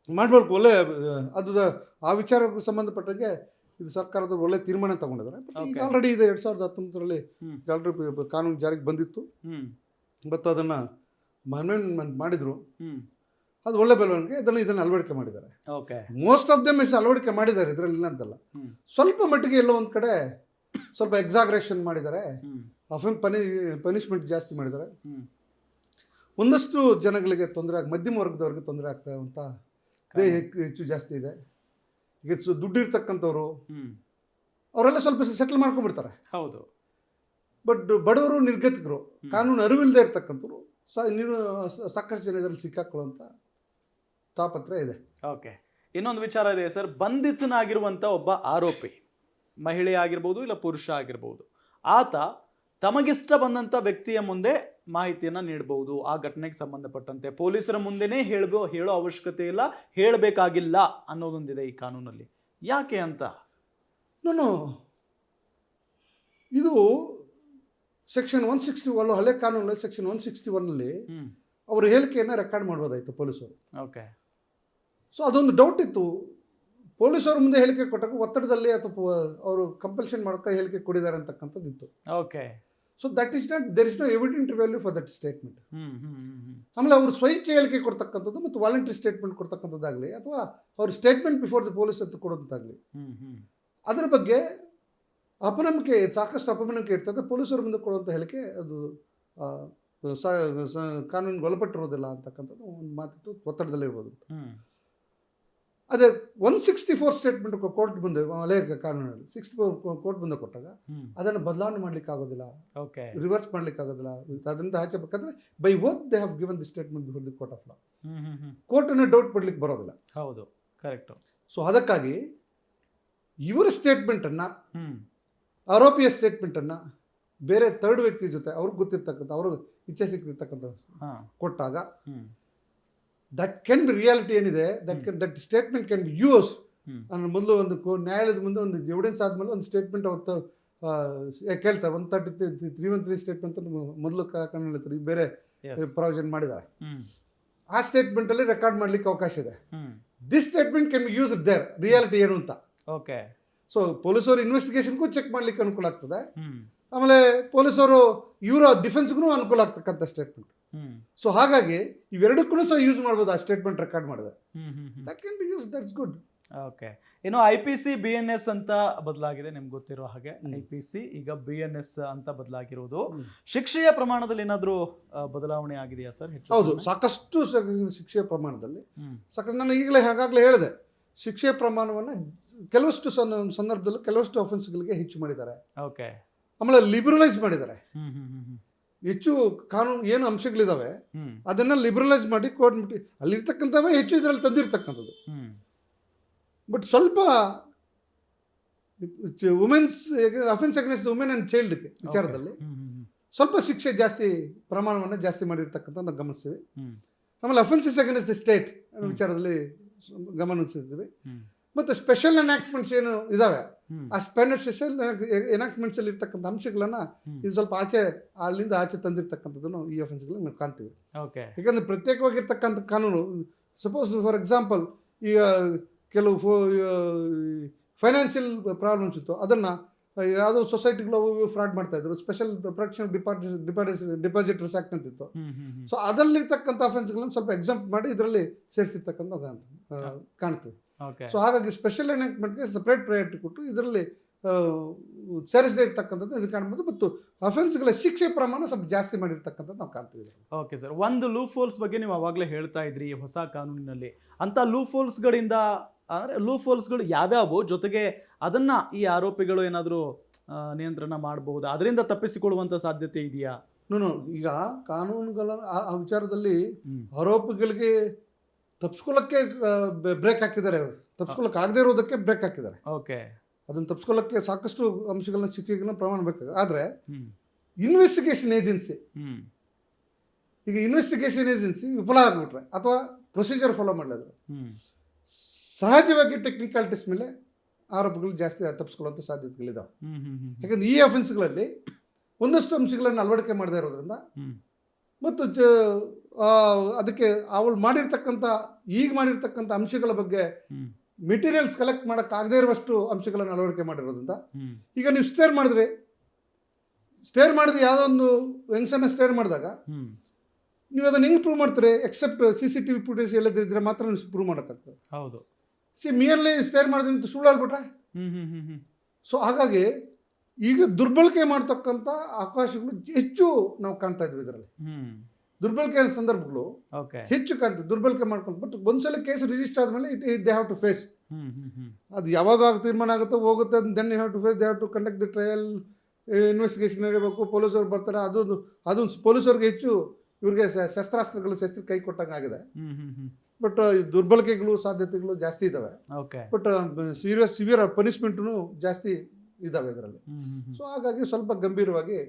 ಮಾಡಬೇಕು. ಒಳ್ಳೆ ಅದು ಆ ವಿಚಾರಕ್ಕೆ ಸಂಬಂಧಪಟ್ಟಂಗೆ ಇದು ಸರ್ಕಾರದ ಒಳ್ಳೆ ತೀರ್ಮಾನ ತಗೊಂಡಿದ್ದಾರೆ. ಈಗ ಆಲ್ರೆಡಿ ಇದೆ 2019ರಲ್ಲಿ ಆಲ್ರೆಡಿ ಕಾನೂನು ಜಾರಿಗೆ ಬಂದಿತ್ತು, ಮತ್ತು ಅದನ್ನು ಅಮೆಂಡ್ಮೆಂಟ್ ಮಾಡಿದ್ರು. ಅದು ಒಳ್ಳೆ ಬೆಳವಣಿಗೆ. ಇದನ್ನು ಅಳವಡಿಕೆ ಮಾಡಿದ್ದಾರೆ. ಮೋಸ್ಟ್ ಆಫ್ ದೆಮ್ ಅಳವಡಿಕೆ ಮಾಡಿದ್ದಾರೆ, ಇದರಲ್ಲಿ ಇಲ್ಲ ಅಂತಲ್ಲ. ಸ್ವಲ್ಪ ಮಟ್ಟಿಗೆ ಎಲ್ಲೋ ಒಂದು ಕಡೆ ಸ್ವಲ್ಪ ಎಕ್ಸಾಗ್ರೇಷನ್ ಮಾಡಿದ್ದಾರೆ, ಪನಿಷ್ಮೆಂಟ್ ಜಾಸ್ತಿ ಮಾಡಿದ್ದಾರೆ. ಒಂದಷ್ಟು ಜನಗಳಿಗೆ ತೊಂದರೆ ಮಧ್ಯಮ ವರ್ಗದವ್ರಿಗೆ ತೊಂದರೆ ಆಗ್ತಾ ಅಂತ ಹೆಚ್ಚು ಜಾಸ್ತಿ ಇದೆ. ಈಗ ದುಡ್ಡು ಇರ್ತಕ್ಕಂಥವ್ರು ಅವರೆಲ್ಲ ಸ್ವಲ್ಪ ಸೆಟಲ್ ಮಾಡ್ಕೊಂಡ್ಬಿಡ್ತಾರೆ. ಹೌದು. ಬಟ್ ಬಡವರು, ನಿರ್ಗತಿಕರು, ಕಾನೂನು ಅರಿವಿಲ್ಲದೆ ಇರ್ತಕ್ಕಂಥವ್ರು ನೀನು ಸಾಕಷ್ಟು ಜನ ಇದರಲ್ಲಿ ಸಿಕ್ಕಾಕೊಳ್ಳುವಂಥ ತಾಪತ್ರೆ ಇದೆ. ಓಕೆ, ಇನ್ನೊಂದು ವಿಚಾರ ಇದೆ ಸರ್. ಬಂಧಿತನಾಗಿರುವಂಥ ಒಬ್ಬ ಆರೋಪಿ, ಮಹಿಳೆ ಆಗಿರ್ಬೋದು ಇಲ್ಲ ಪುರುಷ ಆಗಿರ್ಬೋದು, ಆತ ತಮಗಿಷ್ಟ ಬಂದಂಥ ವ್ಯಕ್ತಿಯ ಮುಂದೆ ಮಾಹಿತಿಯನ್ನು ನೀಡಬಹುದು. ಆ ಘಟನೆಗೆ ಸಂಬಂಧಪಟ್ಟಂತೆ ಪೊಲೀಸರ ಮುಂದೆನೇ ಹೇಳೋ ಅವಶ್ಯಕತೆ ಇಲ್ಲ, ಹೇಳಬೇಕಾಗಿಲ್ಲ ಅನ್ನೋದೊಂದಿದೆ ಈ ಕಾನೂನಲ್ಲಿ. ಯಾಕೆ ಅಂತ? ಇದು ಸೆಕ್ಷನ್ 161 ಹಳೆ ಕಾನೂನಲ್ಲಿ ಸೆಕ್ಷನ್ 161ನಲ್ಲಿ ಅವರ ಹೇಳಿಕೆಯನ್ನು ರೆಕಾರ್ಡ್ ಮಾಡ್ಬೋದಾಯಿತು ಪೊಲೀಸರು. ಓಕೆ. ಸೊ ಅದೊಂದು ಡೌಟ್ ಇತ್ತು. ಪೊಲೀಸರು ಮುಂದೆ ಹೇಳಿಕೆ ಕೊಟ್ಟಾಗ ಒತ್ತಡದಲ್ಲಿ ಅಥವಾ ಅವರು ಕಂಪಲ್ಷನ್ ಮಾಡೋಕ್ಕೆ ಹೇಳಿಕೆ ಕೊಡಿದ್ದಾರೆ ಅಂತಕ್ಕಂಥದ್ದು ಇತ್ತು. Okay. So that is not, there is no evident value for that statement. ಆಮೇಲೆ ಅವರು ಸ್ವಇಚ್ಛೆ ಹೇಳಿಕೆ ಕೊಡ್ತಕ್ಕಂಥದ್ದು ಮತ್ತು ವಾಲಂಟ್ರಿ ಸ್ಟೇಟ್ಮೆಂಟ್ ಕೊಡ್ತಕ್ಕಂಥದ್ದಾಗಲಿ ಅಥವಾ ಅವ್ರ ಸ್ಟೇಟ್ಮೆಂಟ್ ಬಿಫೋರ್ ದಿ ಪೊಲೀಸ್ ಅಂತ ಕೊಡೋದಾಗಲಿ, ಅದರ ಬಗ್ಗೆ ಸಾಕಷ್ಟು ಅಪನಂಬಿಕೆ ಇರ್ತದೆ. ಪೊಲೀಸರ ಮುಂದೆ ಕೊಡುವಂಥ ಹೇಳಿಕೆ ಅದು ಕಾನೂನಿಗೆ ಒಳಪಟ್ಟಿರೋದಿಲ್ಲ ಅಂತಕ್ಕಂಥದ್ದು ಒಂದು ಮಾತಿತ್ತು, ಒತ್ತಡದಲ್ಲಿರ್ಬೋದು. ಅದೇ 164 ಸ್ಟೇಟ್ಮೆಂಟ್ ಕೋರ್ಟ್ ಮುಂದೆ, ಹಳೆ ಕಾನೂನಲ್ಲಿ 64 ಕೋರ್ಟ್ ಮುಂದೆ ಕೊಟ್ಟಾಗ ಅದನ್ನು ಬದಲಾವಣೆ ಮಾಡ್ಲಿಕ್ಕೆ ಆಗೋದಿಲ್ಲ, ರಿವರ್ಸ್ ಮಾಡ್ಲಿಕ್ಕೆ ಆಗೋದಿಲ್ಲ. ಅದರಿಂದ ಹಾಕಬೇಕಾದ್ರೆ by work they have given the statement before the court of law. ಕೋರ್ಟನ್ನು ಡೌಟ್ ಪಡ್ಲಿಕ್ಕೆ ಬರೋದಿಲ್ಲ. ಹೌದು, ಕರೆಕ್ಟ್. ಸೊ ಅದಕ್ಕಾಗಿ ಇವರ ಸ್ಟೇಟ್ಮೆಂಟನ್ನು, ಆರೋಪಿಯ ಸ್ಟೇಟ್ಮೆಂಟನ್ನು ಬೇರೆ ಥರ್ಡ್ ವ್ಯಕ್ತಿ ಜೊತೆ ಅವ್ರಿಗೆ ಗೊತ್ತಿರ್ತಕ್ಕಂಥ, ಅವರು ಇಚ್ಛೆ ಸಿಕ್ಕಿರ್ತಕ್ಕಂಥ ಕೊಟ್ಟಾಗ ದಟ್ ಕ್ಯಾನ್ ಬಿ ರಿಯಾಲಿಟಿ ಏನಿದೆ, that statement can be use. ಅಂದ್ರೆ ಮೊದಲು ಒಂದು ನ್ಯಾಯಾಲಯದ ಮುಂದೆ ಒಂದು ಎವಿಡೆನ್ಸ್ ಆದಮೇಲೆ ಒಂದು ಸ್ಟೇಟ್ಮೆಂಟ್ ಅವತ್ತು ಕೇಳ್ತಾರೆ. 133 ಸ್ಟೇಟ್ಮೆಂಟ್ ಮೊದಲು ಕಾನೂನಲ್ಲಿ ಬೇರೆ ಪ್ರಾವಿಷನ್ ಮಾಡಿದ್ದಾರೆ. ಆ ಸ್ಟೇಟ್ಮೆಂಟಲ್ಲಿ ರೆಕಾರ್ಡ್ ಮಾಡಲಿಕ್ಕೆ ಅವಕಾಶ ಇದೆ. This statement can be use there reality ಏನು ಅಂತ. ಓಕೆ. ಸೊ ಪೊಲೀಸರು ಇನ್ವೆಸ್ಟಿಗೇಷನ್ಗೂ ಚೆಕ್ ಮಾಡಲಿಕ್ಕೆ ಅನುಕೂಲ ಆಗ್ತದೆ. ಆಮೇಲೆ ಪೊಲೀಸರು ಇವರ ಡಿಫೆನ್ಸ್ಗೂ ಅನುಕೂಲ ಆಗ್ತಕ್ಕಂಥ ಸ್ಟೇಟ್ಮೆಂಟ್. ಸೊ ಹಾಗಾಗಿ ಇವೆರಡಕ್ಕೂ ಸಹ ಯೂಸ್ ಮಾಡ್ಬೋದು. ಆ ಸ್ಟೇಟ್ಮೆಂಟ್ ರೆಕಾರ್ಡ್ ಮಾಡಿದ್ರೆ that can B use, that's good. Okay. ಇನ್ನು IPC BNS ಅಂತ ಬದಲಾಗಿದೆ, ನಿಮ್ಗೆ ಗೊತ್ತಿರೋ ಹಾಗೆ. IPC ಈಗ BNS ಅಂತ ಬದಲಾಗಿರೋದು. ಶಿಕ್ಷೆಯ ಪ್ರಮಾಣದಲ್ಲಿ ಏನಾದರೂ ಬದಲಾವಣೆ ಆಗಿದೆಯಾ ಸರ್? ಹೌದು, ಸಾಕಷ್ಟು ಶಿಕ್ಷೆಯ ಪ್ರಮಾಣದಲ್ಲಿ ನಾನು ಈಗಾಗಲೇ ಹೇಳಿದೆ. ಶಿಕ್ಷೆಯ ಪ್ರಮಾಣವನ್ನು ಕೆಲವಷ್ಟು ಸಂದರ್ಭದಲ್ಲಿ ಕೆಲವಷ್ಟು ಅಫೆನ್ಸ್ಗಳಿಗೆ ಹೆಚ್ಚು ಮಾಡಿದ್ದಾರೆ. ಓಕೆ. ಆಮೇಲೆ ಲಿಬರಲೈಸ್ ಮಾಡಿದ್ದಾರೆ. ಹೆಚ್ಚು ಕಾನೂನು ಏನು ಅಂಶಗಳಿದಾವೆ ಅದನ್ನ ಲಿಬರಲೈಸ್ ಮಾಡಿ ಕೋರ್ಟ್ ಅಲ್ಲಿರ್ತಕ್ಕಂಥವೇ ಹೆಚ್ಚು ಇದರಲ್ಲಿ ತಂದಿರ್ತಕ್ಕಂಥದ್ದು. ಬಟ್ ಸ್ವಲ್ಪ women's offence against women and child ವಿಚಾರದಲ್ಲಿ ಸ್ವಲ್ಪ ಶಿಕ್ಷೆ ಜಾಸ್ತಿ, ಪ್ರಮಾಣವನ್ನು ಜಾಸ್ತಿ ಮಾಡಿರ್ತಕ್ಕಂಥ ನಾವು ಗಮನಿಸ್ತೀವಿ. ಆಮೇಲೆ ಅಫೆನ್ಸಸ್ ಅಗೇನ್ಸ್ಟ್ ದಿ ಸ್ಟೇಟ್ ವಿಚಾರದಲ್ಲಿ ಗಮನ ಹರಿಸಿದ್ದೀವಿ. ಹ್ಮ್. ಮತ್ತು ಸ್ಪೆಷಲ್ ಎನಾಕ್ಟ್ಮೆಂಟ್ಸ್ ಏನು ಇದ್ದಾವೆ, ಹ್ಮ್. ಆ ಸ್ಪೆಷಲ್ ಎನಾಕ್ಟ್ಮೆಂಟ್ಸಲ್ಲಿ ಇರ್ತಕ್ಕಂಥ ಅಂಶಗಳನ್ನು ಹ್ಮ್. ಇದು ಸ್ವಲ್ಪ ಅಲ್ಲಿಂದ ಆಚೆ ತಂದಿರ್ತಕ್ಕಂಥದ್ದನ್ನು ಈ ಅಫೆನ್ಸ್ಗಳಲ್ಲಿ ನಾವು ಕಾಣ್ತೀವಿ. ಓಕೆ. ಯಾಕಂದರೆ ಪ್ರತ್ಯೇಕವಾಗಿರ್ತಕ್ಕಂಥ ಕಾನೂನು, ಸಪೋಸ್ ಫಾರ್ ಎಕ್ಸಾಂಪಲ್ ಈಗ ಕೆಲವು ಫೈನಾನ್ಷಿಯಲ್ ಪ್ರಾಬ್ಲಮ್ಸ್ ಇತ್ತು, ಅದನ್ನು ಯಾವುದೋ ಸೊಸೈಟಿಗಳು ಫ್ರಾಡ್ ಮಾಡ್ತಾಯಿದ್ರು, ಸ್ಪೆಷಲ್ ಪ್ರೊಟೆಕ್ಷನ್ ಡಿಪಾಸಿಟರ್ಸ್ ಆ್ಯಕ್ಟ್ ಅಂತಿತ್ತು. ಸೊ ಅದರಲ್ಲಿರ್ತಕ್ಕಂಥ ಅಫೆನ್ಸ್ಗಳನ್ನು ಸ್ವಲ್ಪ ಎಕ್ಸಾಂಪ್ ಮಾಡಿ ಇದರಲ್ಲಿ ಸೇರಿಸಿರ್ತಕ್ಕಂಥ ಕಾಣ್ತೀವಿ. ಸೊ ಹಾಗಾಗಿ ಸ್ಪೆಷಲ್ ಎನಾಕ್ಟ್ಮೆಂಟ್ಗೆ ಸಪ್ರೇಟ್ ಪ್ರಯಾರಿಟಿ ಕೊಟ್ಟು ಇದರಲ್ಲಿ ಸೇರಿಸದೇ ಇರ್ತಕ್ಕಂಥದ್ದು ಇದು ಕಾಣ್ಬೋದು. ಮತ್ತು ಅಫೆನ್ಸ್ಗಳ ಶಿಕ್ಷೆ ಪ್ರಮಾಣ ಸ್ವಲ್ಪ ಜಾಸ್ತಿ ಮಾಡಿರ್ತಕ್ಕಂಥದ್ದು ನಾವು ಕಾಣ್ತೀವಿ. ಓಕೆ ಸರ್, ಒಂದು ಲೂಪ್ ಹೋಲ್ಸ್ ಬಗ್ಗೆ ನೀವು ಅವಾಗಲೇ ಹೇಳ್ತಾ ಇದ್ರಿ ಹೊಸ ಕಾನೂನಿನಲ್ಲಿ. ಅಂತ ಲೂಪ್ ಹೋಲ್ಸ್ಗಳಿಂದ ಅಂದರೆ ಲೂಪ್ ಹೋಲ್ಸ್ಗಳು ಯಾವ್ಯಾವು, ಜೊತೆಗೆ ಅದನ್ನು ಈ ಆರೋಪಿಗಳು ಏನಾದರೂ ನಿಯಂತ್ರಣ ಮಾಡಬಹುದು, ಅದರಿಂದ ತಪ್ಪಿಸಿಕೊಳ್ಳುವಂಥ ಸಾಧ್ಯತೆ ಇದೆಯಾ? ಈಗ ಕಾನೂನುಗಳ ಆ ವಿಚಾರದಲ್ಲಿ ಆರೋಪಿಗಳಿಗೆ ತಪ್ಪಿಸ್ಕೊಳ್ಳೋಕ್ಕೆ ಬ್ರೇಕ್ ಹಾಕಿದ್ದಾರೆ, ತಪ್ಪಿಸ್ಕೊಳ್ಳೋಕೆ ಆಗದೇ ಇರೋದಕ್ಕೆ ಬ್ರೇಕ್ ಹಾಕಿದ್ದಾರೆ. ಓಕೆ. ಅದನ್ನು ತಪ್ಪಿಸ್ಕೊಳ್ಳೋಕ್ಕೆ ಸಾಕಷ್ಟು ಅಂಶಗಳನ್ನ ಸಿಕ್ಕಿಗಳನ್ನ ಪ್ರಮಾಣ ಬೇಕು. ಆದರೆ ಇನ್ವೆಸ್ಟಿಗೇಷನ್ ಏಜೆನ್ಸಿ, ಈಗ ಇನ್ವೆಸ್ಟಿಗೇಷನ್ ಏಜೆನ್ಸಿ ವಿಫಲ ಆಗಿಬಿಟ್ರೆ ಅಥವಾ ಪ್ರೊಸೀಜರ್ ಫಾಲೋ ಮಾಡಲಿದ್ರೆ ಸಹಜವಾಗಿ ಟೆಕ್ನಿಕಾಲಿಟೀಸ್ ಮೇಲೆ ಆರೋಪಗಳು ಜಾಸ್ತಿ ತಪ್ಪಿಸ್ಕೊಳ್ಳುವಂಥ ಸಾಧ್ಯತೆಗಳಿದ್ದಾವೆ. ಯಾಕಂದರೆ ಈ ಅಫೆನ್ಸ್ಗಳಲ್ಲಿ ಒಂದಷ್ಟು ಅಂಶಗಳನ್ನು ಅಳವಡಿಕೆ ಮಾಡದೇ ಇರೋದ್ರಿಂದ ಮತ್ತು ಅದಕ್ಕೆ ಅವಳು ಈಗ ಮಾಡಿರ್ತಕ್ಕಂಥ ಅಂಶಗಳ ಬಗ್ಗೆ ಮೆಟೀರಿಯಲ್ಸ್ ಕಲೆಕ್ಟ್ ಮಾಡೋಕ್ಕಾಗದೇ ಇರುವಷ್ಟು ಅಂಶಗಳನ್ನು ಅಳವಡಿಕೆ ಮಾಡಿರೋದ್ರಿಂದ ಈಗ ನೀವು ಸ್ಟೇರ್ ಮಾಡಿದ್ರೆ ಯಾವುದೋ ಒಂದು ಯಂಗ್ಸನ್ನ ಸ್ಟೇರ್ ಮಾಡಿದಾಗ ನೀವು ಅದನ್ನು ಹೆಂಗೆ ಪ್ರೂವ್ ಮಾಡ್ತೀರಿ? ಎಕ್ಸೆಪ್ಟ್ CCTV ಫುಟೇಜ್ ಎಲ್ಲದಿದ್ರೆ ಮಾತ್ರ ನೀವು ಪ್ರೂವ್ ಮಾಡೋಕ್ಕಾಗ್ತದೆ. ಹೌದು. ಮಿಯರ್ಲಿ ಸ್ಟೇರ್ ಮಾಡಿದ್ರೆ ಸುಳ್ಳು ಹೇಳ್ಬಿಟ್ರೆ. ಸೊ ಹಾಗಾಗಿ ಈಗ ದುರ್ಬಳಕೆ ಮಾಡ್ತಕ್ಕಂಥ ಅವಕಾಶಗಳು ಹೆಚ್ಚು ನಾವು ಕಾಣ್ತಾ ಇದ್ವಿ. ಇದರಲ್ಲಿ ದುರ್ಬಳಕೆ ಸಂದರ್ಭಗಳು ಹೆಚ್ಚು ಕಾಣ್ತೀವಿ. ದುರ್ಬಳಕೆ ಮಾಡ್ಕೊಂಡು ಬಟ್ ಒಂದ್ಸಲ ಕೇಸ್ ರಿಜಿಸ್ಟರ್ ಆದಮೇಲೆ ದೇ ಹ್ಯಾವ್ ಟು ಫೇಸ್. ಅದು ಯಾವಾಗ ತೀರ್ಮಾನ ಆಗುತ್ತೋ ಹೋಗುತ್ತೆ, then you have to face, they have to conduct the trial, investigation ನಡೀಬೇಕು, ಪೊಲೀಸರು ಬರ್ತಾರೆ. ಅದು ಪೊಲೀಸರಿಗೆ ಹೆಚ್ಚು ಇವ್ರಿಗೆ ಶಸ್ತ್ರಾಸ್ತ್ರಗಳು ಕೈ ಕೊಟ್ಟಂಗೆ ಆಗಿದೆ. ಬಟ್ ದುರ್ಬಳಕೆಗಳು ಸಾಧ್ಯತೆಗಳು ಜಾಸ್ತಿ ಇದ್ದಾವೆ. ಬಟ್ ಸಿವಿಯರ್ ಪನಿಷ್ಮೆಂಟು ಜಾಸ್ತಿ ಇದ್ದಾವೆ ಇದರಲ್ಲಿ. ಸೊ ಹಾಗಾಗಿ ಸ್ವಲ್ಪ ಗಂಭೀರವಾಗಿ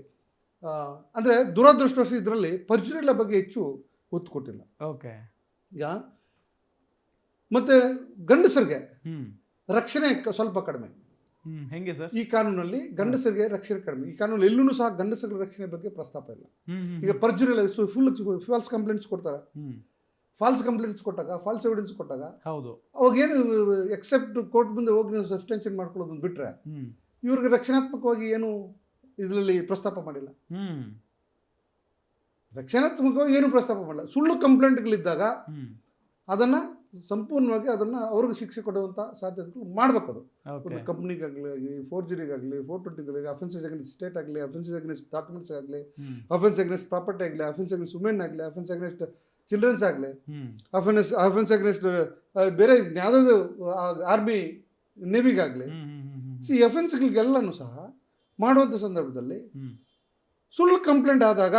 ಅಂದರೆ ದುರದೃಷ್ಟವಶ ಇದರಲ್ಲಿ ಪರ್ಜುರಿಗಳ ಬಗ್ಗೆ ಹೆಚ್ಚು ಒತ್ತು ಕೊಟ್ಟಿಲ್ಲ. ಈಗ ಮತ್ತೆ ಗಂಡಸರಿಗೆ ರಕ್ಷಣೆ ಸ್ವಲ್ಪ ಕಡಿಮೆ. ಹೆಂಗೆ ಸರ್? ಈ ಕಾನೂನಲ್ಲಿ ಗಂಡಸರಿಗೆ ರಕ್ಷಣೆ ಕಡಿಮೆ. ಈ ಕಾನೂನಲ್ಲಿ ಎಲ್ಲೂ ಸಹ ಗಂಡಸರ ರಕ್ಷಣೆ ಬಗ್ಗೆ ಪ್ರಸ್ತಾಪ ಇಲ್ಲ. ಈಗ ಪರ್ಜುರಿ ಫುಲ್ ಫಾಲ್ಸ್ ಕಂಪ್ಲೇಂಟ್ಸ್ ಕೊಡ್ತಾರೆ. ಫಾಲ್ಸ್ ಕಂಪ್ಲೇಂಟ್ಸ್ ಕೊಟ್ಟಾಗ, ಫಾಲ್ಸ್ ಎವಿಡೆನ್ಸ್ ಕೊಟ್ಟಾಗ ಅವಾಗೇನು ಎಕ್ಸೆಪ್ಟ್ ಕೋರ್ಟ್ ಮುಂದೆ ಹೋಗಿ ನೀವು ಸಬ್ಸ್ಟೆನ್ಷನ್ ಮಾಡ್ಕೊಳ್ಳೋದನ್ನು ಬಿಟ್ಟರೆ ಇವ್ರಿಗೆ ರಕ್ಷಣಾತ್ಮಕವಾಗಿ ಏನು ಇದರಲ್ಲಿ ಪ್ರಸ್ತಾಪ ಮಾಡಿಲ್ಲ. ರಕ್ಷಣಾತ್ಮಕವಾಗಿ ಏನು ಪ್ರಸ್ತಾಪ ಮಾಡಿಲ್ಲ. ಸುಳ್ಳು ಕಂಪ್ಲೇಂಟ್ಗಳಿದ್ದಾಗ ಅದನ್ನು ಸಂಪೂರ್ಣವಾಗಿ ಅವ್ರಿಗೆ ಶಿಕ್ಷೆ ಕೊಡುವಂಥ ಸಾಧ್ಯತೆಗಳು ಮಾಡಬೇಕು. ಅದು ಕಂಪ್ನಿಗಾಗಲಿ, ಫೋರ್ಜರಿಗಾಗಲಿ, 420ಗಳಿಗೆ, ಅಫೆನ್ಸಸ್ ಅಗೇನ್ಸ್ಟ್ ಸ್ಟೇಟ್ ಆಗಲಿ, ಅಫೆನ್ಸಸ್ ಅಗೇನ್ಸ್ಟ್ ಡಾಕ್ಯುಮೆಂಟ್ಸ್ ಆಗಲಿ, ಅಫೆನ್ಸ್ ಅಗೇನ್ಸ್ಟ್ ಪ್ರಾಪರ್ಟಿ ಆಗಲಿ, ಅಫೆನ್ಸ್ ಅಗೇನ್ಸ್ಟ್ ವುಮೆನ್ ಆಗಲಿ, ಅಫೆನ್ಸ್ ಅಗೇನ್ಸ್ಟ್ ಚಿಲ್ಡ್ರನ್ಸ್ ಆಗಲಿ, ಅಫೆನ್ಸ್ ಅಗೇನ್ಸ್ಟ್ ಬೇರೆ ಯಾವುದಾದ್ರು ಆರ್ಮಿ ನೇವಿಗಾಗಲಿ, ಈ ಅಫೆನ್ಸ್ಗಳಿಗೆಲ್ಲನೂ ಸಹ ಮಾಡುವಂಥ ಸಂದರ್ಭದಲ್ಲಿ ಸುಳ್ಳು ಕಂಪ್ಲೇಂಟ್ ಆದಾಗ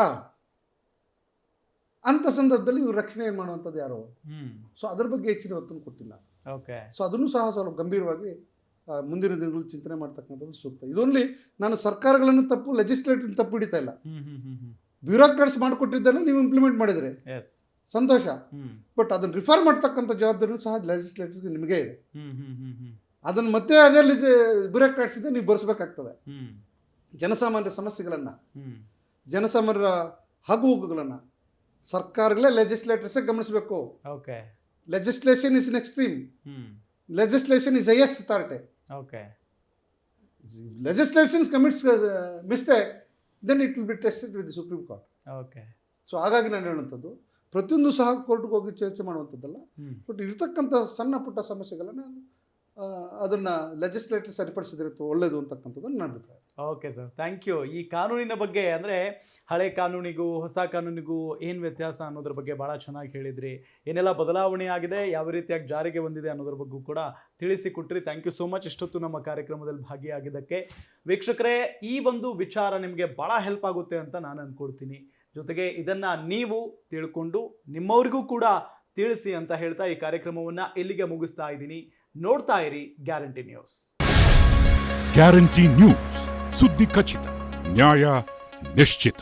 ಅಂಥ ಸಂದರ್ಭದಲ್ಲಿ ಇವ್ರು ರಕ್ಷಣೆ ಮಾಡುವಂಥದ್ದು ಯಾರೋ. ಸೊ ಅದ್ರ ಬಗ್ಗೆ ಹೆಚ್ಚಿನ ಒತ್ತನ್ನು ಕೊಟ್ಟಿಲ್ಲ. ಸೊ ಅದನ್ನು ಸಹ ಸ್ವಲ್ಪ ಗಂಭೀರವಾಗಿ ಮುಂದಿನ ದಿನಗಳು ಚಿಂತನೆ ಮಾಡ್ತಕ್ಕಂಥದ್ದು ಸೂಕ್ತ. ಇದೊಂದು ನಾನು ಸರ್ಕಾರಗಳನ್ನು ತಪ್ಪು, ಲೆಜಿಸ್ಲೇಟಿವ್ ತಪ್ಪು ಹಿಡಿತಾ ಇಲ್ಲ. ಬ್ಯೂರೋಕ್ರಾಟ್ಸ್ ಮಾಡಿಕೊಟ್ಟಿದ್ದನ್ನು ನೀವು ಇಂಪ್ಲಿಮೆಂಟ್ ಮಾಡಿದರೆ ಸಂತೋಷ. ಬಟ್ ಅದನ್ನು ರಿಫಾರ್ಮ್ ಮಾಡ್ತಕ್ಕಂಥ ಜವಾಬ್ದಾರಿನೂ ಸಹ ಲೆಜಿಸ್ಲೇಟಿವ್ಗೆ ನಿಮಗೆ ಇದೆ. ಅದನ್ನು ಮತ್ತೆ ಅದೇ ಬ್ಯೂರೋಕ್ರಾಟ್ಸ್ ಇದೆ ನೀವು ಬರೆಸಬೇಕಾಗ್ತದೆ. ಜನಸಾಮಾನ್ಯರ ಸಮಸ್ಯೆಗಳನ್ನು, ಜನಸಾಮಾನ್ಯರ ಹಗುಗಳನ್ನು ಸರ್ಕಾರಗಳೇ ಲೆಜಿಸ್ಲೇಟರ್ಸೇ ಗಮನಿಸಬೇಕು. Legislation is in extreme, legislation is highest authority. Legislation commits mistake, then it will be tested with the supreme court. So ಹಾಗಾಗಿ ನಾನು ಹೇಳುವಂಥದ್ದು ಪ್ರತಿಯೊಂದು ಸಹ ಕೋರ್ಟ್ಗೆ ಹೋಗಿ ಚರ್ಚೆ ಮಾಡುವಂಥದ್ದಲ್ಲ. ಬಟ್ ಇರ್ತಕ್ಕಂಥ ಸಣ್ಣ ಪುಟ್ಟ ಸಮಸ್ಯೆಗಳನ್ನು ಅದನ್ನು ಲೆಜಿಸ್ಲೇಟರ್ ಸರಿಪಡಿಸಿದ್ರೆ ಒಳ್ಳೆಯದು ಅಂತಕ್ಕಂಥದ್ದು ನನ್ನ ಅಭಿಪ್ರಾಯ. Okay sir, thank you. ಈ ಕಾನೂನಿನ ಬಗ್ಗೆ ಅಂದರೆ ಹಳೆ ಕಾನೂನಿಗೂ ಹೊಸ ಕಾನೂನಿಗೂ ಏನು ವ್ಯತ್ಯಾಸ ಅನ್ನೋದ್ರ ಬಗ್ಗೆ ಭಾಳ ಚೆನ್ನಾಗಿ ಹೇಳಿದ್ರಿ. ಏನೆಲ್ಲ ಬದಲಾವಣೆ ಆಗಿದೆ, ಯಾವ ರೀತಿಯಾಗಿ ಜಾರಿಗೆ ಬಂದಿದೆ ಅನ್ನೋದ್ರ ಬಗ್ಗೆ ಕೂಡ ತಿಳಿಸಿಕೊಟ್ರಿ. ಥ್ಯಾಂಕ್ ಯು ಸೋ ಮಚ್ ಇಷ್ಟೊತ್ತು ನಮ್ಮ ಕಾರ್ಯಕ್ರಮದಲ್ಲಿ ಭಾಗಿಯಾಗಿದ್ದಕ್ಕೆ. ವೀಕ್ಷಕರೇ, ಈ ಒಂದು ವಿಚಾರ ನಿಮಗೆ ಭಾಳ ಹೆಲ್ಪ್ ಆಗುತ್ತೆ ಅಂತ ನಾನು ಅಂದ್ಕೊಳ್ತೀನಿ. ಜೊತೆಗೆ ಇದನ್ನು ನೀವು ತಿಳ್ಕೊಂಡು ನಿಮ್ಮವರಿಗೂ ಕೂಡ ತಿಳಿಸಿ ಅಂತ ಹೇಳ್ತಾ ಈ ಕಾರ್ಯಕ್ರಮವನ್ನು ಇಲ್ಲಿಗೆ ಮುಗಿಸ್ತಾ ಇದ್ದೀನಿ. ನೋಡ್ತಾ ಇರಿ ಗ್ಯಾರಂಟಿ ನ್ಯೂಸ್. ಗ್ಯಾರಂಟಿ ನ್ಯೂಸ್, ಸುದ್ದಿ ಖಚಿತ, ನ್ಯಾಯ ನಿಶ್ಚಿತ.